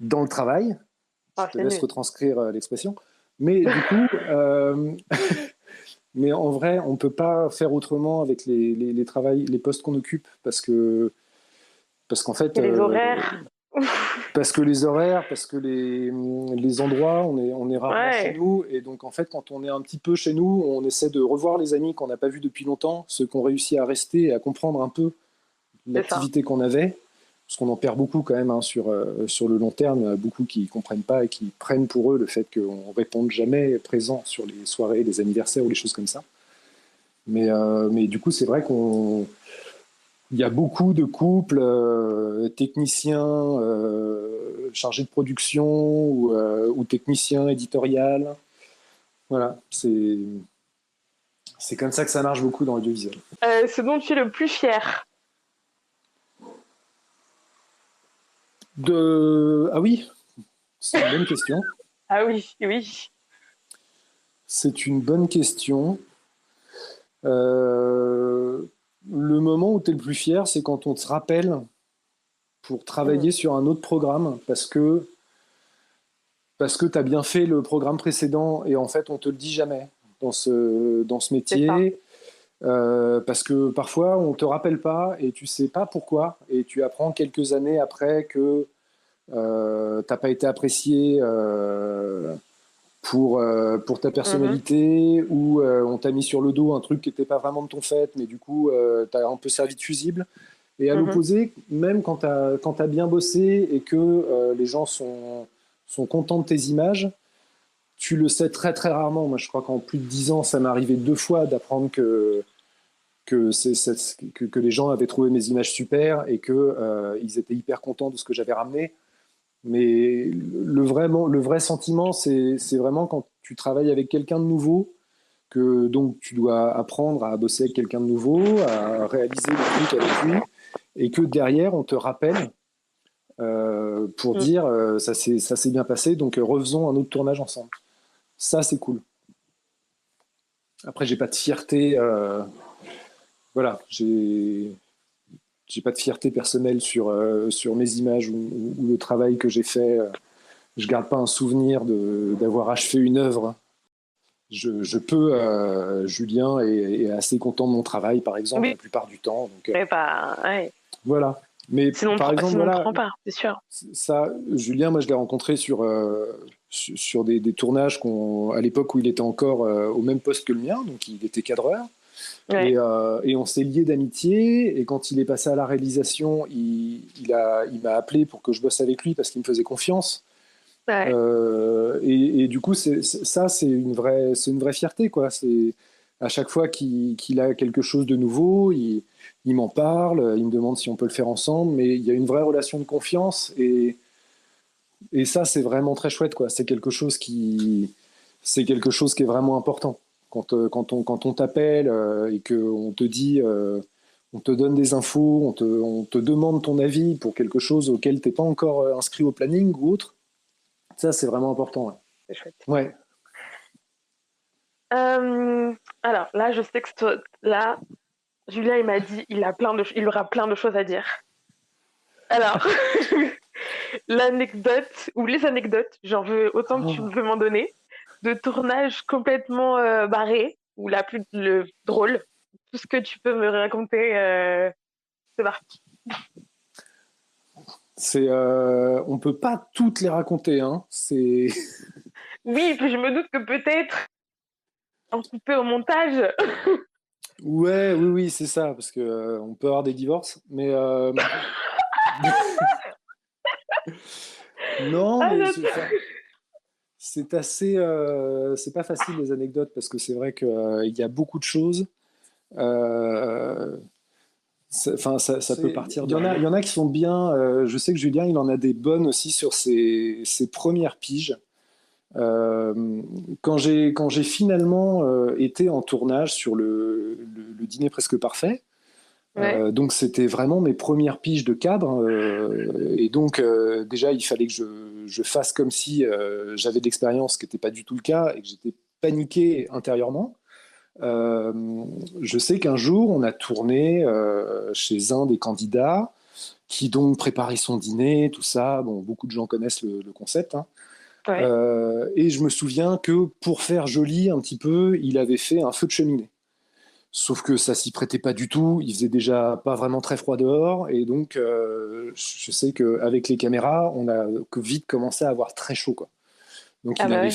dans le travail. Je Ah, te c'est laisse nul. retranscrire l'expression. Mais du coup, mais en vrai, on ne peut pas faire autrement avec les postes qu'on occupe parce qu'en fait, Et les horaires. parce que les horaires, parce que les endroits, on est rarement chez Ouais, nous. Et donc, en fait, quand on est un petit peu chez nous, on essaie de revoir les amis qu'on n'a pas vus depuis longtemps, ceux qui ont réussi à rester et à comprendre un peu c'est ça. l'activité qu'on avait. Parce qu'on en perd beaucoup quand même hein, sur le long terme. Il y en a beaucoup qui ne comprennent pas et qui prennent pour eux le fait qu'on ne réponde jamais présent sur les soirées, les anniversaires ou les choses comme ça. Mais du coup, c'est vrai il y a beaucoup de couples, techniciens chargés de production ou techniciens éditorial. Voilà, c'est comme ça que ça marche beaucoup dans l'audiovisuel. Ce dont tu es le plus fier. Ah oui, c'est une bonne question. Ah oui, oui. C'est une bonne question. Euh, le moment où tu es le plus fier, c'est quand on te rappelle pour Mm. travailler sur un autre programme parce que tu as bien fait le programme précédent et en fait on te le dit jamais dans ce C'est ça. métier parce que parfois on te rappelle pas et tu sais pas pourquoi et tu apprends quelques années après que t'as pas été apprécié pour ta Mhm, personnalité ou on t'a mis sur le dos un truc qui n'était pas vraiment de ton fait mais du coup t'as un peu servi de fusible et à mhm, l'opposé même quand t'as bien bossé et que les gens sont contents de tes images tu le sais très très rarement. Moi, je crois qu'en plus de 10 ans, ça m'est arrivé 2 fois d'apprendre que les gens avaient trouvé mes images super et qu'ils étaient hyper contents de ce que j'avais ramené. Mais le vrai sentiment, c'est vraiment quand tu travailles avec quelqu'un de nouveau, que donc tu dois apprendre à bosser avec quelqu'un de nouveau, à réaliser le truc avec lui, et que derrière, on te rappelle pour mm. dire ça s'est bien passé, donc refaisons un autre tournage ensemble. Ça, c'est cool. Après, j'ai pas de fierté. Voilà, j'ai pas de fierté personnelle sur mes images ou le travail que j'ai fait. Je garde pas un souvenir d'avoir achevé une œuvre. Je peux, Julien est assez content de mon travail, par exemple, Oui, la plupart du temps. Donc mais bah, ouais. voilà. Mais par exemple, Sinon on ne voilà, prend pas, c'est sûr. ça, Julien, moi, je l'ai rencontré sur des tournages à l'époque où il était encore au même poste que le mien, donc il était cadreur. Ouais, Et on s'est liés d'amitié. Et quand il est passé à la réalisation, il m'a appelé pour que je bosse avec lui parce qu'il me faisait confiance. ouais. Et du coup, ça, c'est une vraie fierté, quoi. C'est à chaque fois qu'il a quelque chose de nouveau, il m'en parle, il me demande si on peut le faire ensemble. Mais il y a une vraie relation de confiance. Et ça, c'est vraiment très chouette, quoi. C'est quelque chose qui est vraiment important. Quand on t'appelle et qu'on te dit, on te donne des infos, on te demande ton avis pour quelque chose auquel t'es pas encore inscrit au planning ou autre, ça, c'est vraiment important. C'est chouette. Ouais. Euh, alors là, je sais que là, Julien, il m'a dit, il aura plein de choses à dire. Alors, l'anecdote ou les anecdotes, j'en veux autant que tu Oh, veux m'en donner, de tournage complètement barré ou la plus drôle, tout ce que tu peux me raconter, c'est parti. on peut pas toutes les raconter, hein. C'est Oui, puis je me doute que peut-être. en couper au montage. Ouais, oui, oui, c'est ça, parce que on peut avoir des divorces, mais non, Ah, mais j'adore. c'est assez, c'est pas facile les anecdotes parce que c'est vrai qu'il y a beaucoup de choses. Euh, Enfin, ça peut partir. Il y en a qui sont bien. Je sais que Julien, il en a des bonnes aussi sur ses premières piges. Euh, quand j'ai finalement été en tournage sur le dîner presque parfait, Ouais. donc c'était vraiment mes premières piges de cadre, et donc déjà il fallait que je fasse comme si j'avais de l'expérience, ce qui n'était pas du tout le cas, et que j'étais paniqué intérieurement. Euh, je sais qu'un jour on a tourné chez un des candidats qui donc préparait son dîner, tout ça. Bon, beaucoup de gens connaissent le concept, hein. Ouais. Et je me souviens que pour faire joli un petit peu, il avait fait un feu de cheminée. Sauf que ça s'y prêtait pas du tout, il faisait déjà pas vraiment très froid dehors, et donc je sais qu'avec les caméras, on a vite commencé à avoir très chaud, quoi. Donc Ah bah ouais.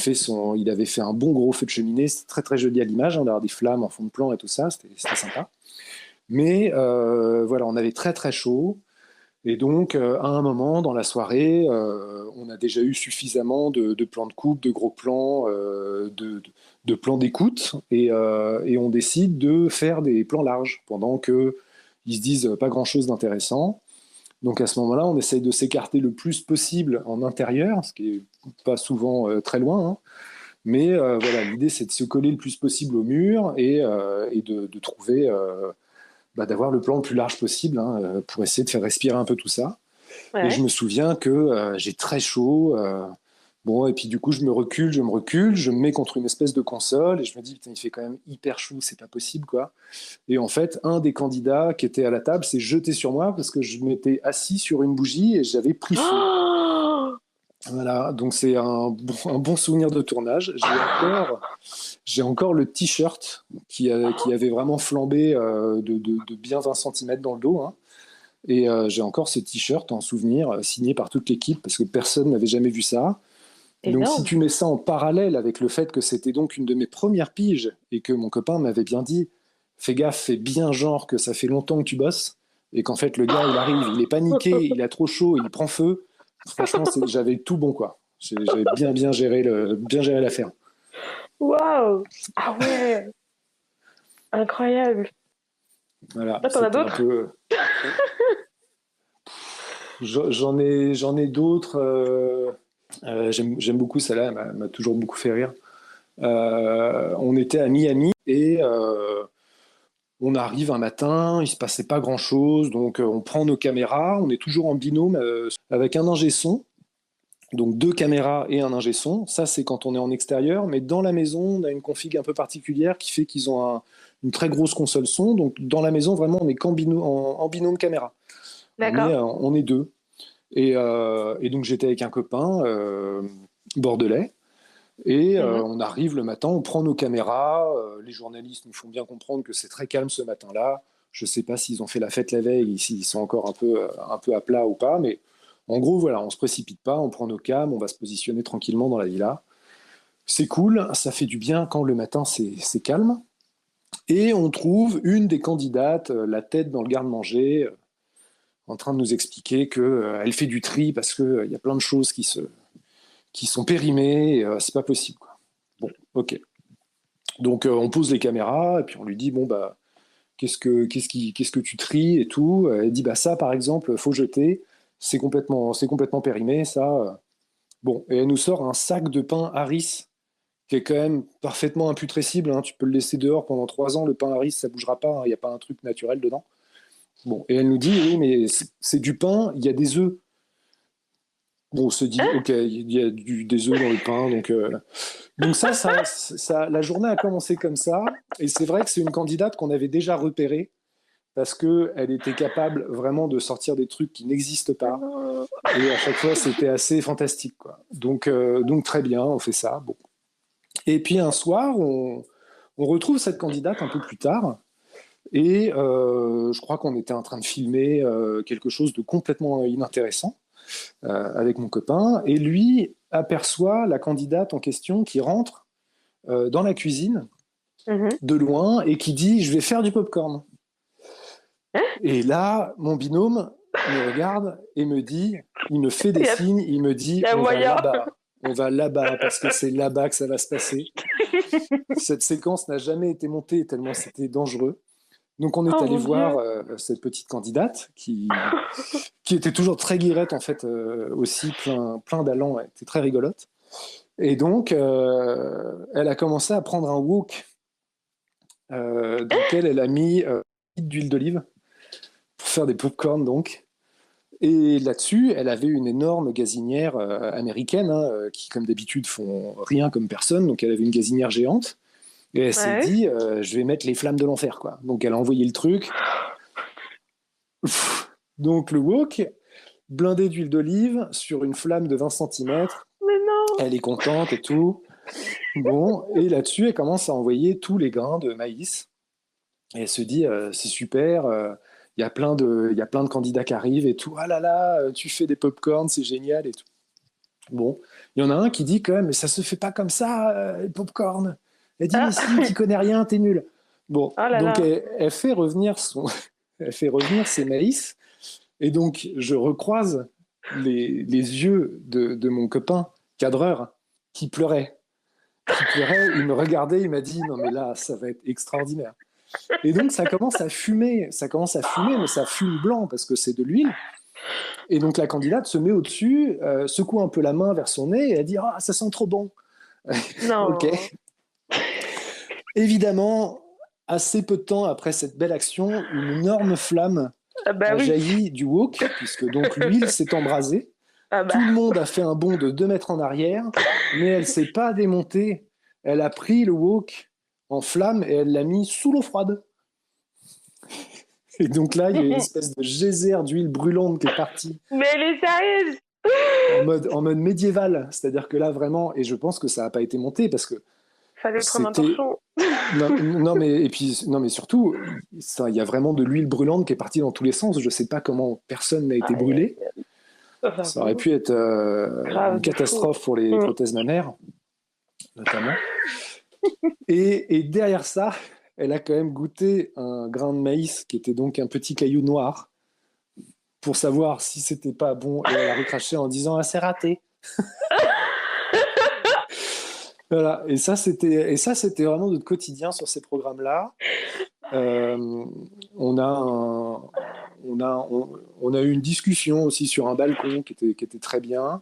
il avait fait un bon gros feu de cheminée, c'était très très joli à l'image, hein, d'avoir des flammes en fond de plan et tout ça, c'était sympa. Mais voilà, on avait très très chaud. Et donc, à un moment dans la soirée, on a déjà eu suffisamment de plans de coupe, de gros plans, de plans d'écoute, et on décide de faire des plans larges pendant que ils se disent pas grand-chose d'intéressant. Donc à ce moment-là, on essaye de s'écarter le plus possible en intérieur, ce qui est pas souvent très loin, hein. Mais voilà, l'idée c'est de se coller le plus possible au mur et de trouver, d'avoir le plan le plus large possible, hein, pour essayer de faire respirer un peu tout ça. Et je Ouais. me souviens que j'ai très chaud. Bon, et puis du coup, je me mets contre une espèce de console et je me dis, putain, il fait quand même hyper chaud, c'est pas possible, quoi. Et en fait, un des candidats qui était à la table s'est jeté sur moi parce que je m'étais assis sur une bougie et j'avais pris feu. Oh, Voilà, donc c'est un bon souvenir de tournage. J'ai encore le t-shirt qui avait vraiment flambé de bien 20 cm dans le dos, hein. Et j'ai encore ce t-shirt en souvenir, signé par toute l'équipe, parce que personne n'avait jamais vu ça. Donc si énorme. tu mets ça en parallèle avec le fait que c'était donc une de mes premières piges, et que mon copain m'avait bien dit, fais gaffe, fais bien genre que ça fait longtemps que tu bosses, et qu'en fait le gars il arrive, il est paniqué, il a trop chaud, il prend feu. Franchement, j'avais tout bon, quoi. J'avais bien géré l'affaire. Waouh. Ah ouais. Incroyable. Voilà, Ah, t'en as c'était un d'autres? peu. J'en ai d'autres. J'aime beaucoup celle-là, elle m'a toujours beaucoup fait rire. On était à Miami et on arrive un matin, il se passait pas grand-chose, donc on prend nos caméras, on est toujours en binôme avec un ingé son, donc deux caméras et un ingé son. Ça, c'est quand on est en extérieur, mais dans la maison, on a une config un peu particulière qui fait qu'ils ont une très grosse console son. Donc dans la maison, vraiment, on est en binôme caméra. D'accord. On est deux. Et donc j'étais avec un copain bordelais. Et Mhm. on arrive le matin, on prend nos caméras. Les journalistes nous font bien comprendre que c'est très calme ce matin-là. Je ne sais pas s'ils ont fait la fête la veille, s'ils sont encore un peu à plat ou pas, mais en gros, voilà, on ne se précipite pas, on prend nos cams, on va se positionner tranquillement dans la villa. C'est cool, ça fait du bien quand le matin c'est calme. Et on trouve une des candidates, la tête dans le garde-manger, en train de nous expliquer qu'elle fait du tri parce qu'il y a plein de choses qui sont périmées, et c'est pas possible, quoi. Bon, ok. Donc on pose les caméras et puis on lui dit bon bah qu'est-ce que tu tries et tout. Elle dit bah ça par exemple faut jeter, c'est complètement périmé ça. Bon, et elle nous sort un sac de pain Harris qui est quand même parfaitement imputrescible, hein. Tu peux le laisser dehors pendant 3 ans, le pain Harris ça bougera pas, hein. Il n'y a pas un truc naturel dedans. Bon, et elle nous dit oui mais c'est du pain, il y a des œufs. Bon, on se dit, ok, il y a des œufs dans le pain, donc la journée a commencé comme ça, et c'est vrai que c'est une candidate qu'on avait déjà repérée, parce qu'elle était capable vraiment de sortir des trucs qui n'existent pas, Oh. et à chaque fois c'était assez fantastique, quoi. Donc très bien, on fait ça. Bon. Et puis un soir, on retrouve cette candidate un peu plus tard, et je crois qu'on était en train de filmer quelque chose de complètement inintéressant avec mon copain, et lui aperçoit la candidate en question qui rentre dans la cuisine Mhm. de loin et qui dit « je vais faire du popcorn ». Et là, mon binôme me regarde et me dit, il me fait des Il y a, signes, il me dit il y a moyen. on va là-bas parce que c'est là-bas que ça va se passer. Cette séquence n'a jamais été montée tellement c'était dangereux. Donc on est Oh allé mon voir Dieu. cette petite candidate qui était toujours très guirette en fait, aussi plein d'allant, elle était très rigolote. Et donc elle a commencé à prendre un wok dans lequel elle a mis d'huile d'olive pour faire des popcorn donc. Et là-dessus, elle avait une énorme gazinière américaine, hein, qui, comme d'habitude, font rien comme personne. Donc, elle avait une gazinière géante. Et elle s'est Ouais. dit, je vais mettre les flammes de l'enfer, quoi. Donc, elle a envoyé le truc. Donc, le wok, blindé d'huile d'olive, sur une flamme de 20 cm. Mais non. Elle est contente et tout. Bon, et là-dessus, elle commence à envoyer tous les grains de maïs. Et elle se dit, c'est super, il y a plein de candidats qui arrivent et tout. Ah là là, tu fais des pop-corns, c'est génial et tout. Bon, il y en a un qui dit quand même, mais ça se fait pas comme ça, les pop-corn. Elle dit, mais Ah. si, tu connais rien, t'es nul. Bon, Oh là donc là. elle fait revenir elle fait revenir ses maïs. Et donc, je recroise les yeux de mon copain cadreur qui pleurait. Il me regardait, il m'a dit, non mais là, ça va être extraordinaire. Et donc, ça commence à fumer, mais ça fume blanc parce que c'est de l'huile. Et donc, la candidate se met au-dessus, secoue un peu la main vers son nez et elle dit « Ah, ça sent trop bon !» Ok. Non. Évidemment, assez peu de temps après cette belle action, une énorme flamme Ah bah a oui. jailli du wok, puisque donc l'huile s'est embrasée. Ah Tout bah. le monde a fait un bond de 2 mètres en arrière, mais elle ne s'est pas démontée. Elle a pris le wok en flamme et elle l'a mis sous l'eau froide. Et donc là, il y a une espèce de geyser d'huile brûlante qui est partie Mais elle est sérieuse. en mode médiéval. C'est-à-dire que là, vraiment, et je pense que ça n'a pas été monté parce que Fallait prendre un c'était. torchon. Non, mais surtout, il y a vraiment de l'huile brûlante qui est partie dans tous les sens. Je ne sais pas comment personne n'a été Aïe, aïe, brûlé. aïe. Enfin, Ça aurait pu être grave une de fou. catastrophe pour les prothèses mammaires, notamment. Et derrière ça, elle a quand même goûté un grain de maïs qui était donc un petit caillou noir pour savoir si c'était pas bon, et elle a recraché en disant ah c'est raté. Voilà. Et ça c'était vraiment notre quotidien sur ces programmes-là. On a on a eu une discussion aussi sur un balcon qui était très bien.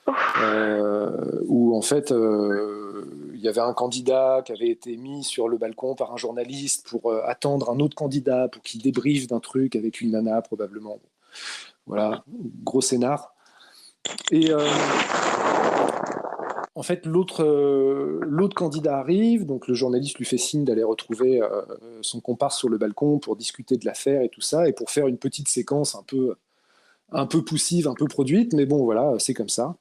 Où en fait il y avait un candidat qui avait été mis sur le balcon par un journaliste pour attendre un autre candidat pour qu'il débriefe d'un truc avec une nana probablement. Voilà, gros scénar. Et en fait l'autre candidat arrive, donc le journaliste lui fait signe d'aller retrouver son comparse sur le balcon pour discuter de l'affaire et tout ça, et pour faire une petite séquence un peu poussive, un peu produite, mais bon voilà, c'est comme ça.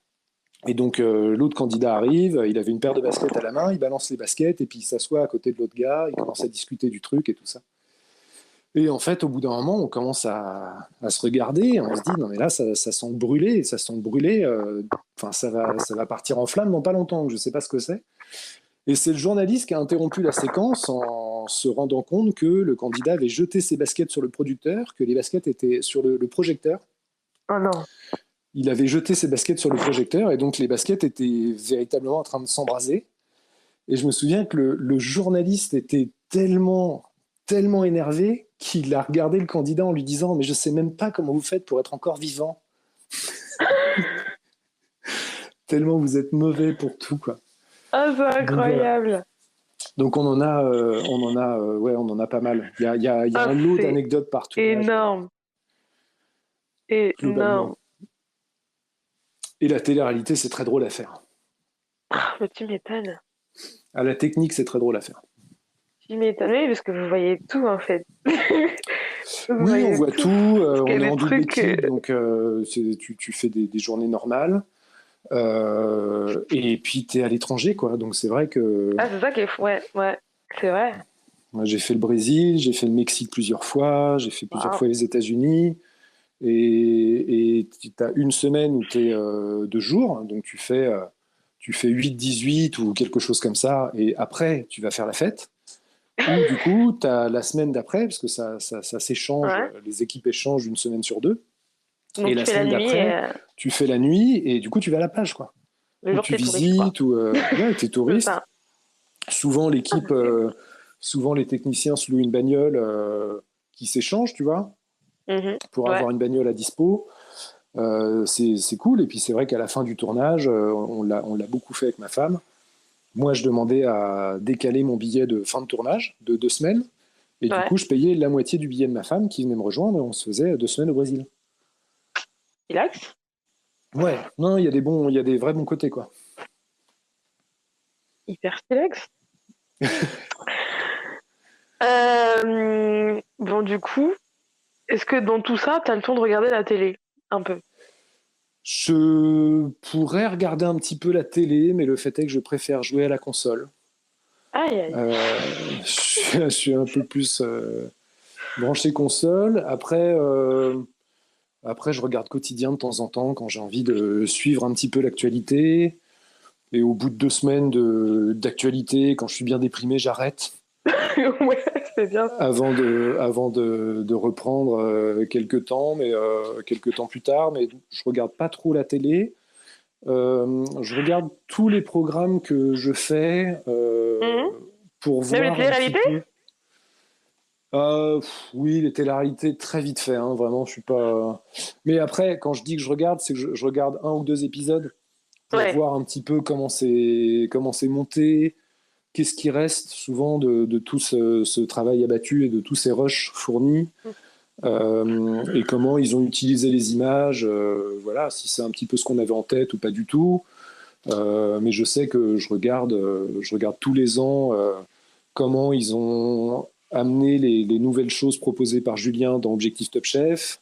Et donc l'autre candidat arrive, il avait une paire de baskets à la main, il balance les baskets et puis il s'assoit à côté de l'autre gars, il commence à discuter du truc et tout ça. Et en fait, au bout d'un moment, on commence à se regarder, on se dit non mais là ça sent brûler, enfin ça va partir en flamme dans pas longtemps, je sais pas ce que c'est. Et c'est le journaliste qui a interrompu la séquence en se rendant compte que le candidat avait jeté ses baskets sur le producteur, que les baskets étaient sur le projecteur. Oh non. Il avait jeté ses baskets sur le projecteur et donc les baskets étaient véritablement en train de s'embraser. Et je me souviens que le journaliste était tellement énervé qu'il a regardé le candidat en lui disant « Mais je sais même pas comment vous faites pour être encore vivant. » Tellement vous êtes mauvais pour tout, quoi. Oh, c'est incroyable. Donc on en a pas mal. Il y a un lot d'anecdotes partout. Énorme. Globalement. Et la télé-réalité, c'est très drôle à faire. Mais tu m'étonnes. À la technique, c'est très drôle à faire. Tu m'étonnes, oui, parce que vous voyez tout, en fait. Oui, on voit tout. On est en double trucs, équipe, donc tu fais des journées normales. Et puis, tu es à l'étranger, quoi. Donc, c'est vrai que... Ah, c'est ça qui est fou. Ouais, c'est vrai. Moi, j'ai fait le Brésil, j'ai fait le Mexique plusieurs fois, j'ai fait plusieurs Wow. fois les États-Unis. Et tu as une semaine où tu es 2 jours, donc tu fais 8-18 ou quelque chose comme ça, et après, tu vas faire la fête. où du coup, tu as la semaine d'après, parce que ça s'échange, Ouais. les équipes échangent une semaine sur deux. Et Donc tu la fais la semaine nuit d'après, et tu fais la nuit et du coup, tu vas à la plage, quoi. le Ou jour tu t'es touriste, quoi. visites, ou ouais, tu es C'est touriste. ça. Souvent, l'équipe, souvent les techniciens se louent une bagnole qui s'échange, tu vois, Mhm. pour Ouais. avoir une bagnole à dispo. C'est cool. Et puis, c'est vrai qu'à la fin du tournage, on l'a beaucoup fait avec ma femme. Moi, je demandais à décaler mon billet de fin de tournage de 2 semaines. Et du Ouais. coup, je payais la moitié du billet de ma femme qui venait me rejoindre et on se faisait 2 semaines au Brésil. Relax. Ouais, non, il y a des vrais bons côtés, quoi. Hyper relax. Bon, du coup, est-ce que dans tout ça, t'as le temps de regarder la télé? Un peu. Je pourrais regarder un petit peu la télé, mais le fait est que je préfère jouer à la console. Aïe, aïe. Je suis un peu plus branché console. Après, je regarde quotidien de temps en temps quand j'ai envie de suivre un petit peu l'actualité. Et au bout de 2 semaines d'actualité, quand je suis bien déprimé, j'arrête Ouais, c'est bien. avant de reprendre quelques temps, mais quelques temps plus tard. Mais je regarde pas trop la télé. Je regarde tous les programmes que je fais Mhm. pour Même les voir un petit télé-réalités? peu. Oui, les télé-réalités, très vite fait, hein, vraiment, je suis pas. Mais après, quand je dis que je regarde, c'est que je regarde 1 ou 2 épisodes pour Ouais. voir un petit peu comment c'est monté, qu'est-ce qui reste souvent de tout ce travail abattu et de tous ces rushs fournis, et comment ils ont utilisé les images, voilà, si c'est un petit peu ce qu'on avait en tête ou pas du tout. Mais je sais que je regarde tous les ans comment ils ont amené les nouvelles choses proposées par Julien dans Objectif Top Chef.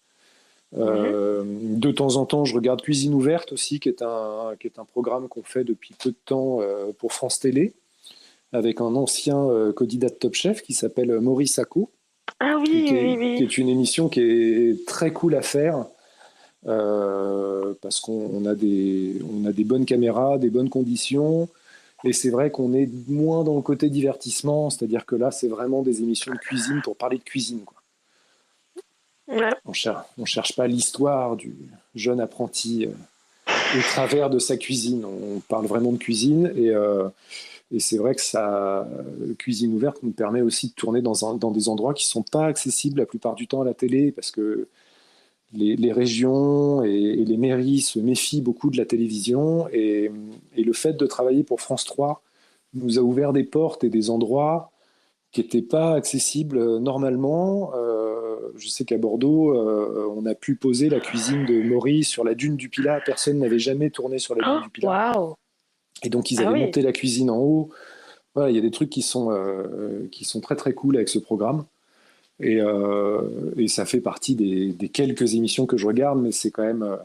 Mhm. De temps en temps, je regarde Cuisine ouverte aussi, qui est un programme qu'on fait depuis peu de temps pour France Télé, avec un ancien candidat de Top Chef qui s'appelle Maurice Sacco, Ah et oui, qui oui, est, qui oui. est une émission qui est très cool à faire, parce qu'on a des bonnes caméras, des bonnes conditions, et c'est vrai qu'on est moins dans le côté divertissement, c'est-à-dire que là, c'est vraiment des émissions de cuisine pour parler de cuisine, quoi. Ouais. On cherche pas l'histoire du jeune apprenti au travers de sa cuisine. On parle vraiment de cuisine, et c'est vrai que cuisine ouverte nous permet aussi de tourner dans des endroits qui sont pas accessibles la plupart du temps à la télé, parce que les régions et les mairies se méfient beaucoup de la télévision, et le fait de travailler pour France 3 nous a ouvert des portes et des endroits qui n'étaient pas accessibles normalement. Je sais qu'à Bordeaux, on a pu poser la cuisine de Maurice sur la dune du Pilat. Personne n'avait jamais tourné sur la dune Oh, du Pilat. waouh. Et donc, ils Ah avaient oui. monté la cuisine en haut. Voilà, il y a des trucs qui sont très très cool avec ce programme. Et ça fait partie des quelques émissions que je regarde, mais c'est quand même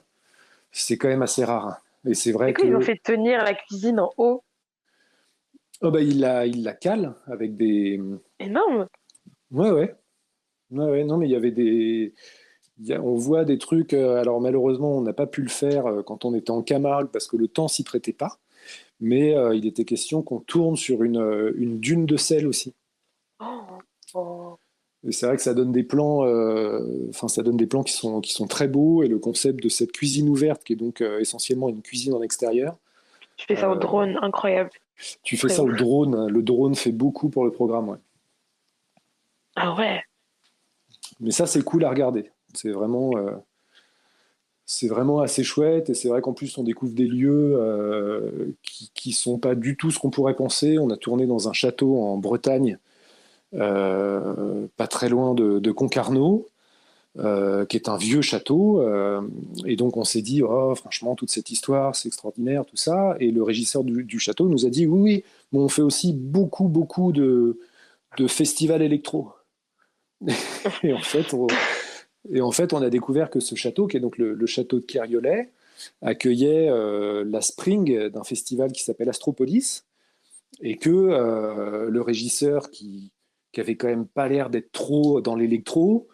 assez rare. Et c'est C'est vrai quoi, ils ont que fait tenir la cuisine en haut? oh bah, il la cale avec des. Énorme. Ouais, ouais. Ouais, ouais, non, mais il y avait on voit des trucs. Alors malheureusement, on n'a pas pu le faire quand on était en Camargue parce que le temps s'y prêtait pas. Mais il était question qu'on tourne sur une dune de sel aussi. Oh, oh. Et c'est vrai que ça donne des plans, enfin ça donne des plans qui sont très beaux. Et le concept de cette cuisine ouverte, qui est donc essentiellement une cuisine en extérieur, Tu fais ça au euh, drone, incroyable. tu fais Très ça au ouf. drone. Le drone fait beaucoup pour le programme, ouais. Ah ouais. Mais ça, c'est cool à regarder. C'est vraiment assez chouette, et c'est vrai qu'en plus on découvre des lieux qui sont pas du tout ce qu'on pourrait penser. On a tourné dans un château en Bretagne, pas très loin de Concarneau, qui est un vieux château, et donc on s'est dit, oh franchement, toute cette histoire c'est extraordinaire, tout ça. Et le régisseur du château nous a dit, oui, oui, mais on fait aussi beaucoup beaucoup de festivals électro. et en fait on, et en fait, on a découvert que ce château, qui est donc le château de Kerriolet, accueillait la spring d'un festival qui s'appelle Astropolis, et que le régisseur, qui avait quand même pas l'air d'être trop dans l'électro,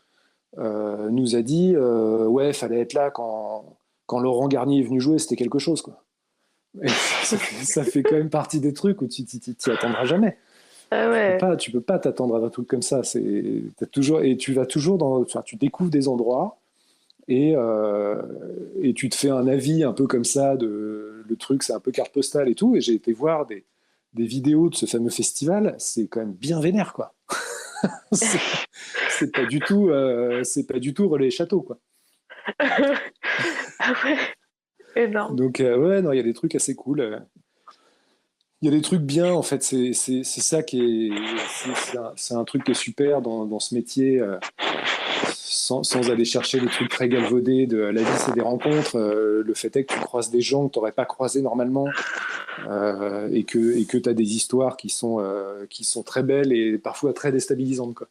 nous a dit ouais, fallait être là quand Laurent Garnier est venu jouer, c'était quelque chose, quoi. Et ça fait quand même partie des trucs où tu t'y attendras jamais. Ah ouais. Tu peux pas t'attendre à un truc comme ça. Tu vas toujours tu découvres des endroits et tu te fais un avis un peu comme ça le truc, c'est un peu carte postale et tout. Et j'ai été voir des vidéos de ce fameux festival. C'est quand même bien vénère, quoi. c'est c'est pas du tout Relais Château, quoi. Ah ouais, énorme. Donc ouais, non, il y a des trucs assez cool. Il y a des trucs bien, en fait. C'est ça qui est, c'est un truc qui est super dans ce métier. Sans aller chercher des trucs très galvaudés de la vie, c'est des rencontres. Le fait est que tu croises des gens que tu n'aurais pas croisés normalement et que tu as des histoires qui sont très belles et parfois très déstabilisantes, quoi.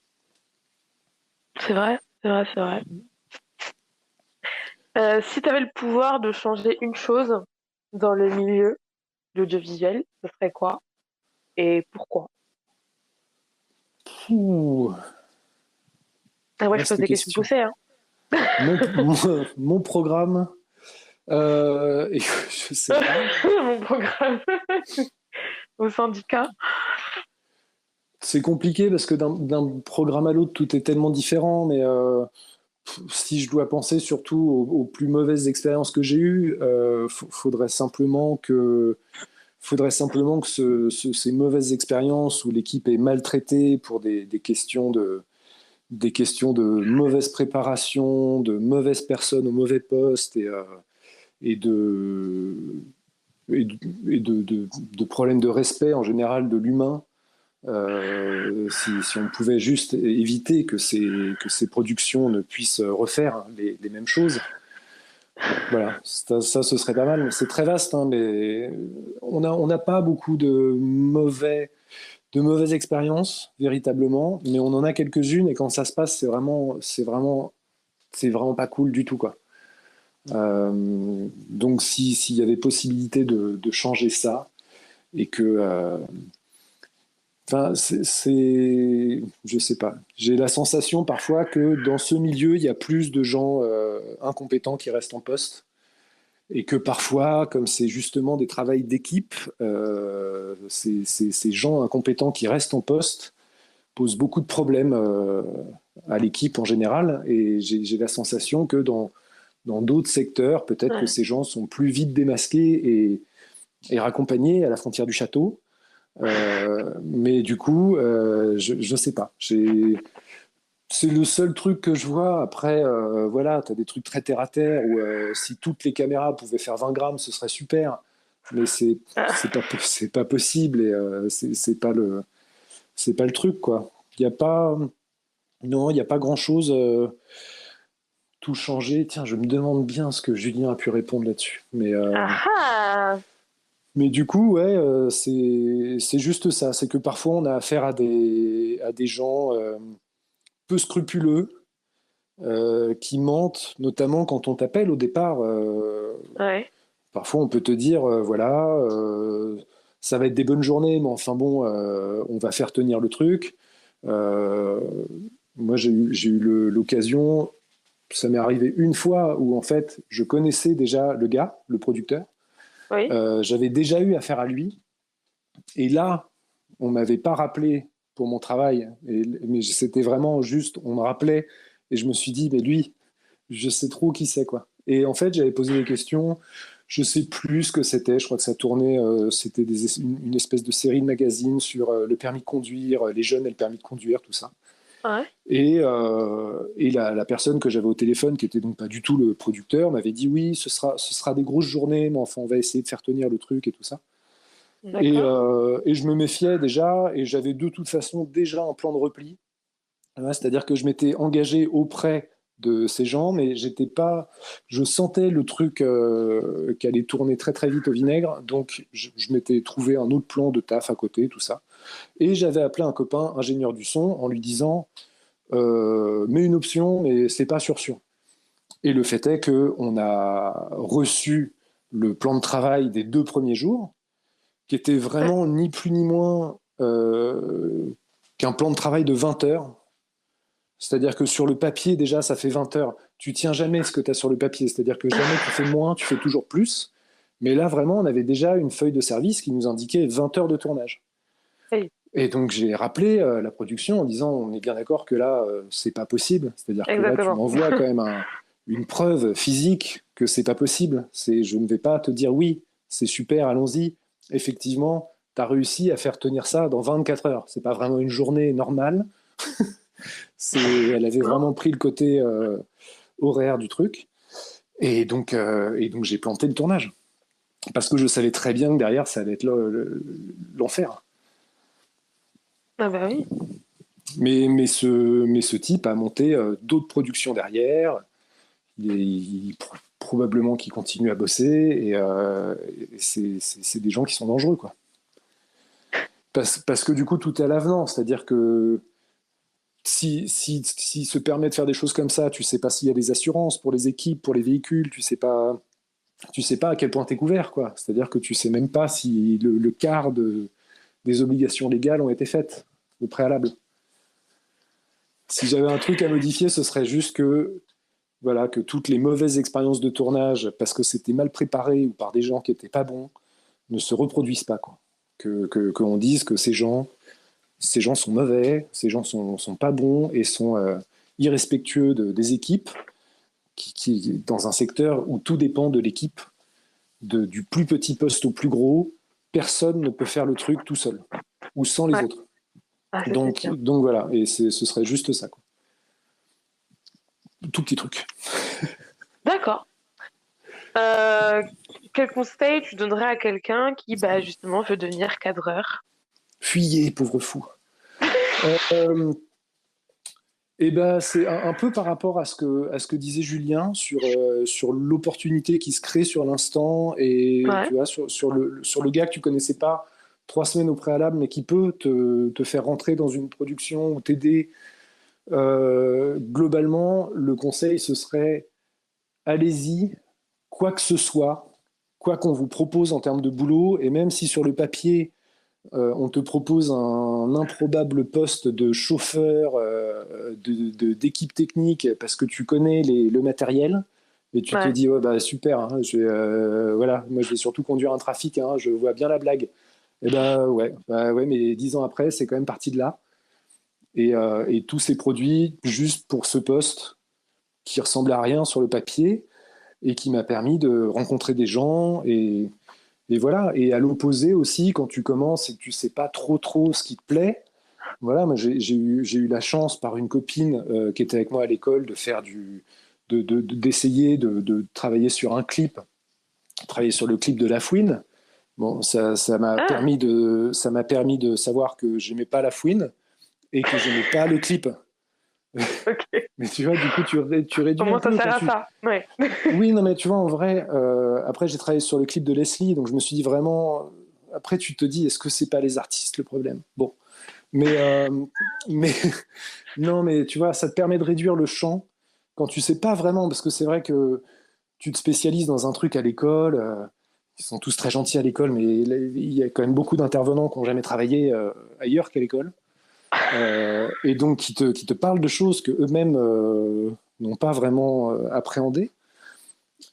C'est vrai, c'est vrai, c'est vrai. Si tu avais le pouvoir de changer une chose dans le milieu de l'audiovisuel, ce serait quoi et pourquoi? Ouh, Ah ouais, je pose vaste des questions question. poussées, hein. Mon programme, et je sais pas. Mon programme au syndicat. C'est compliqué parce que d'un programme à l'autre, tout est tellement différent, mais si je dois penser surtout aux plus mauvaises expériences que j'ai eues, faudrait simplement que ces mauvaises expériences où l'équipe est maltraitée pour des questions de mauvaise préparation, de mauvaises personnes au mauvais poste et de, et de, de problèmes de respect en général de l'humain. Si on pouvait juste éviter que ces productions ne puissent refaire les mêmes choses, voilà, ça, ce serait pas mal. C'est très vaste, hein, mais on n'a pas beaucoup de mauvaises expériences, véritablement, mais on en a quelques-unes, et quand ça se passe, c'est vraiment pas cool du tout, quoi. Donc, s'il y avait possibilité de changer ça, et que. Enfin, je sais pas. J'ai la sensation parfois que dans ce milieu, il y a plus de gens incompétents qui restent en poste et que parfois, comme c'est justement des travails d'équipe, ces gens incompétents qui restent en poste posent beaucoup de problèmes à l'équipe en général. Et j'ai la sensation que dans d'autres secteurs, peut-être que Ouais. ces gens sont plus vite démasqués et raccompagnés à la frontière du château. Mais du coup, je sais pas. C'est le seul truc que je vois. Après, voilà, tu as des trucs très terre à terre où si toutes les caméras pouvaient faire 20 grammes, ce serait super. Mais c'est pas possible et c'est pas le truc, quoi. Il y a pas, non, il n'y a pas grand-chose. Tout changer. Tiens, je me demande bien ce que Julien a pu répondre là-dessus. Ah ah! Mais du coup, ouais, c'est juste ça. C'est que parfois, on a affaire à des gens peu scrupuleux qui mentent, notamment quand on t'appelle au départ. Ouais. Parfois, on peut te dire, voilà, ça va être des bonnes journées, mais enfin bon, on va faire tenir le truc. Euh, Moi, j'ai eu l'occasion, ça m'est arrivé une fois où en fait, je connaissais déjà le gars, le producteur. Oui. J'avais déjà eu affaire à lui. Et là, on m'avait pas rappelé pour mon travail, mais c'était vraiment juste, on me rappelait et je me suis dit, mais lui, je sais trop qui c'est, quoi. Et en fait, j'avais posé des questions, je sais plus ce que c'était, je crois que ça tournait, c'était une espèce de série de magazines sur le permis de conduire, les jeunes et le permis de conduire, tout ça. Ouais. Et la personne que j'avais au téléphone, qui était donc pas du tout le producteur, m'avait dit oui, ce sera des grosses journées, mais enfin, on va essayer de faire tenir le truc et tout ça. D'accord. Et je me méfiais déjà, et j'avais de toute façon déjà un plan de repli. Ouais, c'est-à-dire que je m'étais engagé auprès de ces gens, mais j'étais pas. Je sentais le truc qui allait tourner très très vite au vinaigre, donc je m'étais trouvé un autre plan de taf à côté, tout ça. Et j'avais appelé un copain ingénieur du son en lui disant mets une option, mais c'est pas sûr. Et le fait est que on a reçu le plan de travail des 2 premiers jours, qui était vraiment ni plus ni moins qu'un plan de travail de 20 heures. C'est-à-dire que sur le papier, déjà, ça fait 20 heures. Tu tiens jamais ce que tu as sur le papier. C'est-à-dire que jamais tu fais moins, tu fais toujours plus. Mais là, vraiment, on avait déjà une feuille de service qui nous indiquait 20 heures de tournage. Oui. Et donc j'ai rappelé la production en disant on est bien d'accord que là c'est pas possible, c'est-à-dire que là tu Exactement. m'envoies quand même une preuve physique que c'est pas possible. Je ne vais pas te dire oui, c'est super, allons-y. Effectivement, tu as réussi à faire tenir ça dans 24 heures. C'est pas vraiment une journée normale. Elle avait vraiment pris le côté horaire du truc. Et donc j'ai planté le tournage. Parce que je savais très bien que derrière, ça allait être l'enfer. Ah bah oui. Mais ce type a monté d'autres productions derrière. Probablement qu'il continue à bosser. Et c'est des gens qui sont dangereux, quoi. Parce que du coup, tout est à l'avenant. C'est-à-dire que s'il se permet de faire des choses comme ça, tu sais pas s'il y a des assurances pour les équipes, pour les véhicules, tu sais pas à quel point t'es couvert, quoi. C'est-à-dire que tu sais même pas si le quart des obligations légales ont été faites au préalable. Si j'avais un truc à modifier, ce serait juste que, voilà, que toutes les mauvaises expériences de tournage, parce que c'était mal préparé ou par des gens qui étaient pas bons, ne se reproduisent pas, quoi. Qu'on dise que ces gens sont mauvais, ces gens sont pas bons et sont irrespectueux des équipes, dans un secteur où tout dépend de l'équipe, du plus petit poste au plus gros, personne ne peut faire le truc tout seul ou sans les Ouais. autres. Ah, ça, c'est Donc sûr. voilà, et ce serait juste ça, quoi. Tout petit truc. D'accord. Quel conseil tu donnerais à quelqu'un qui, bah, justement, veut devenir cadreur? Fuyez, pauvre fou. Et ben, c'est un peu par rapport à ce que disait Julien sur l'opportunité qui se crée sur l'instant et Ouais. tu vois, sur le gars que tu connaissais pas 3 semaines au préalable, mais qui peut te faire rentrer dans une production ou t'aider. Globalement, le conseil, ce serait allez-y, quoi que ce soit, quoi qu'on vous propose en termes de boulot, et même si sur le papier, on te propose un improbable poste de chauffeur d'équipe technique parce que tu connais le matériel et tu te Ouais. dis ouais, bah, super, hein, voilà, moi je vais surtout conduire un trafic, hein, je vois bien la blague. Et bah ouais, mais 10 ans après, c'est quand même parti de là. Et tous ces produits juste pour ce poste qui ressemble à rien sur le papier et qui m'a permis de rencontrer des gens et voilà. Et à l'opposé aussi, quand tu commences et que tu sais pas trop ce qui te plaît, voilà, moi j'ai eu la chance par une copine qui était avec moi à l'école de faire d'essayer de travailler sur un clip, travailler sur le clip de La Fouine. Bon, ça m'a Ah, permis de savoir que j'aimais pas La Fouine et que j'aimais pas le clip. ok. Mais tu vois, du coup, tu réduis un Comment ça peu sert quand à tu. ça? Ouais. Oui, non, mais tu vois, en vrai, après, j'ai travaillé sur le clip de Leslie, donc je me suis dit vraiment. Après, tu te dis, est-ce que c'est pas les artistes le problème? Bon. Mais, mais non, mais tu vois, ça te permet de réduire le champ quand tu sais pas vraiment, parce que c'est vrai que tu te spécialises dans un truc à l'école. Ils sont tous très gentils à l'école, mais il y a quand même beaucoup d'intervenants qui n'ont jamais travaillé ailleurs qu'à l'école. Et donc qui te parlent de choses que eux-mêmes n'ont pas vraiment appréhendées.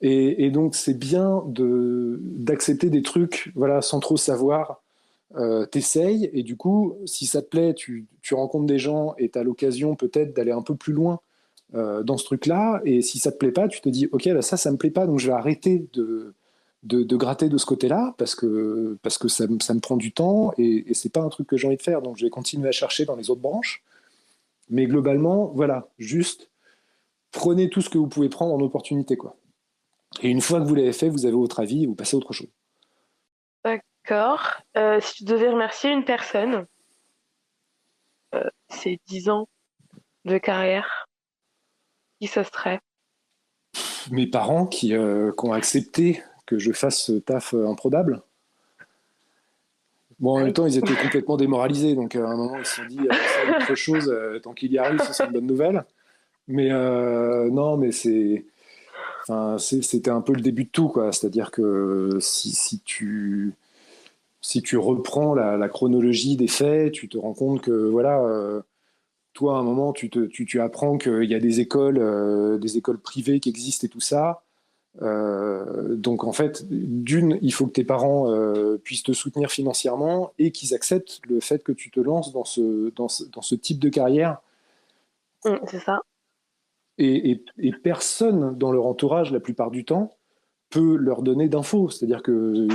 Et donc c'est bien d'accepter des trucs, voilà, sans trop savoir. T'essayes et du coup, si ça te plaît, tu rencontres des gens et tu as l'occasion peut-être d'aller un peu plus loin dans ce truc-là. Et si ça te plaît pas, tu te dis, ok, bah ça me plaît pas, donc je vais arrêter de gratter de ce côté-là parce que ça me prend du temps et c'est pas un truc que j'ai envie de faire. Donc je vais continuer à chercher dans les autres branches. Mais globalement, voilà, juste prenez tout ce que vous pouvez prendre en opportunité, quoi. Et une fois que vous l'avez fait, vous avez votre avis et vous passez à autre chose. D'accord. Si tu devais remercier une personne, ces 10 ans de carrière, qui ce serait? Mes parents qui ont accepté que je fasse ce taf improbable. Bon, en Ah même oui. temps, ils étaient complètement démoralisés, donc à un moment, ils se sont dit, ça ou autre chose, tant qu'il y arrive, ce serait une bonne nouvelle. Mais non, mais enfin, c'était un peu le début de tout, quoi. C'est-à-dire que si tu reprends la chronologie des faits, tu te rends compte que, voilà, toi, à un moment, tu apprends qu'il y a des écoles privées qui existent et tout ça. Donc en fait, d'une, il faut que tes parents puissent te soutenir financièrement et qu'ils acceptent le fait que tu te lances dans ce type de carrière. C'est ça. Et personne dans leur entourage, la plupart du temps, peut leur donner d'infos. C'est-à-dire que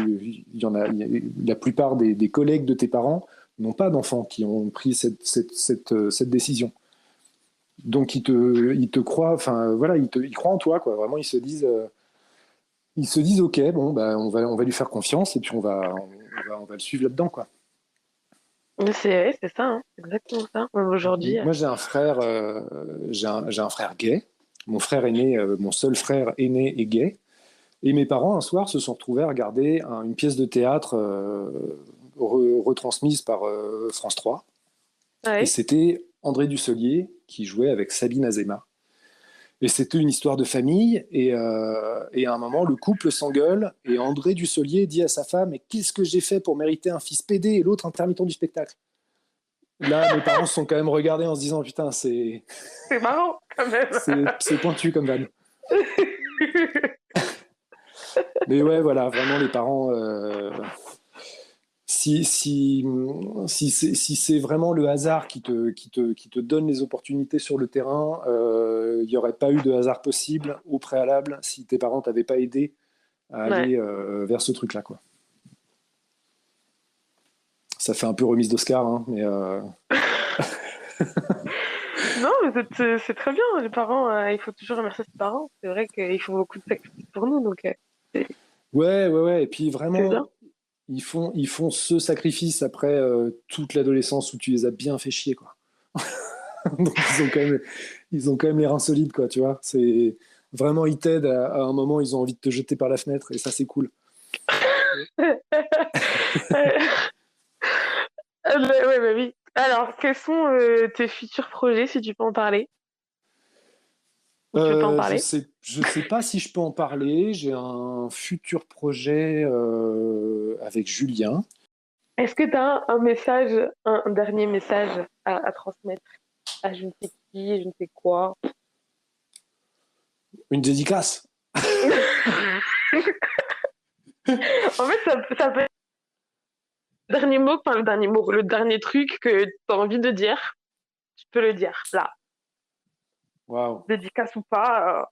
la plupart des collègues de tes parents n'ont pas d'enfants qui ont pris cette décision. Donc ils te croient, enfin voilà, ils croient en toi, quoi. Vraiment, ils se disent, ok, bon, bah, on va lui faire confiance et puis on va le suivre là-dedans, quoi. C'est ça, hein. C'est exactement ça. Même aujourd'hui. Moi, j'ai un frère gay. Mon frère aîné, mon seul frère aîné est gay. Et mes parents, un soir, se sont retrouvés à regarder une pièce de théâtre retransmise par France 3. Ouais. Et c'était André Dussolier qui jouait avec Sabine Azéma. Et c'était une histoire de famille. Et à un moment, le couple s'engueule. Et André Dussolier dit à sa femme, mais qu'est-ce que j'ai fait pour mériter un fils pédé et l'autre intermittent du spectacle? Là, mes parents se sont quand même regardés en se disant, putain, c'est marrant quand même. c'est pointu comme vanne. Mais ouais, voilà, vraiment les parents. Si c'est vraiment le hasard qui te donne les opportunités sur le terrain, il n'y aurait pas eu de hasard possible au préalable si tes parents t'avaient pas aidé à aller vers ce truc-là, quoi. Ça fait un peu remise d'Oscar, hein, mais. Non, mais c'est très bien. Les parents, il faut toujours remercier ses parents. C'est vrai qu'ils font beaucoup de sacrifices pour nous, donc. Ouais. Et puis vraiment, ils font ce sacrifice après toute l'adolescence où tu les as bien fait chier, quoi. Donc ils ont quand même les reins solides, quoi, tu vois. C'est vraiment, ils t'aident à un moment, ils ont envie de te jeter par la fenêtre et ça, c'est cool. Oui. Alors, quels sont tes futurs projets, si tu peux en parler? Ou tu veux pas en parler? Je sais pas si je peux en parler. J'ai un futur projet avec Julien. Est-ce que tu as un message, un dernier message à transmettre à je ne sais qui, je ne sais quoi? Une dédicace. En fait, ça peut être le dernier truc que tu as envie de dire. Tu peux le dire, là. Waouh. Dédicace ou pas.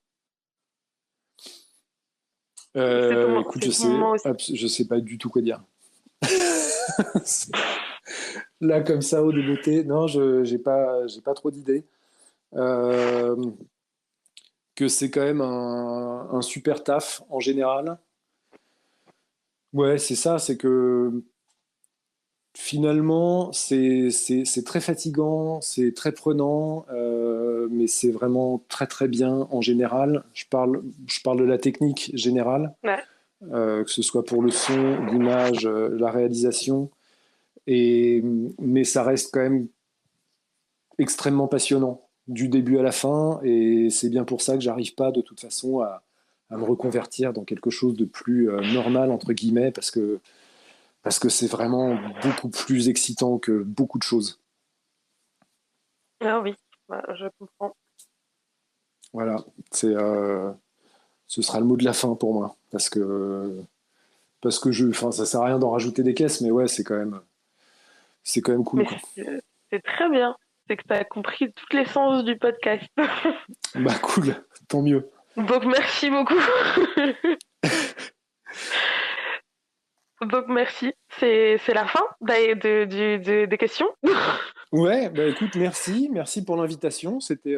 Écoute, je sais pas du tout quoi dire. Là, comme ça, au débeauté, non, j'ai pas trop d'idées. Que c'est quand même un super taf en général. Ouais, c'est ça, c'est que finalement, c'est très fatigant, c'est très prenant, mais c'est vraiment très très bien en général. Je parle de la technique générale, Ouais. que ce soit pour le son, l'image, la réalisation, mais ça reste quand même extrêmement passionnant du début à la fin, et c'est bien pour ça que j'arrive pas de toute façon à me reconvertir dans quelque chose de plus normal entre guillemets, parce que c'est vraiment beaucoup plus excitant que beaucoup de choses. Ah oui, je comprends. Voilà, ce sera le mot de la fin pour moi, parce que ça sert à rien d'en rajouter des caisses, mais ouais, c'est quand même cool. Mais c'est très bien, c'est que tu as compris toute l'essence du podcast. Bah cool, tant mieux. Donc merci beaucoup. Donc merci, c'est la fin des questions. Ouais, bah écoute, merci pour l'invitation, c'était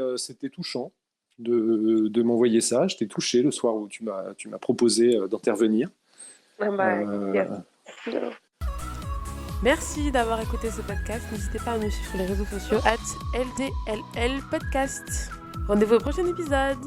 touchant de m'envoyer ça. J'étais touché le soir où tu m'as proposé d'intervenir. Yes. Merci d'avoir écouté ce podcast. N'hésitez pas à nous suivre sur les réseaux sociaux @LDLL Podcast. Rendez-vous au prochain épisode.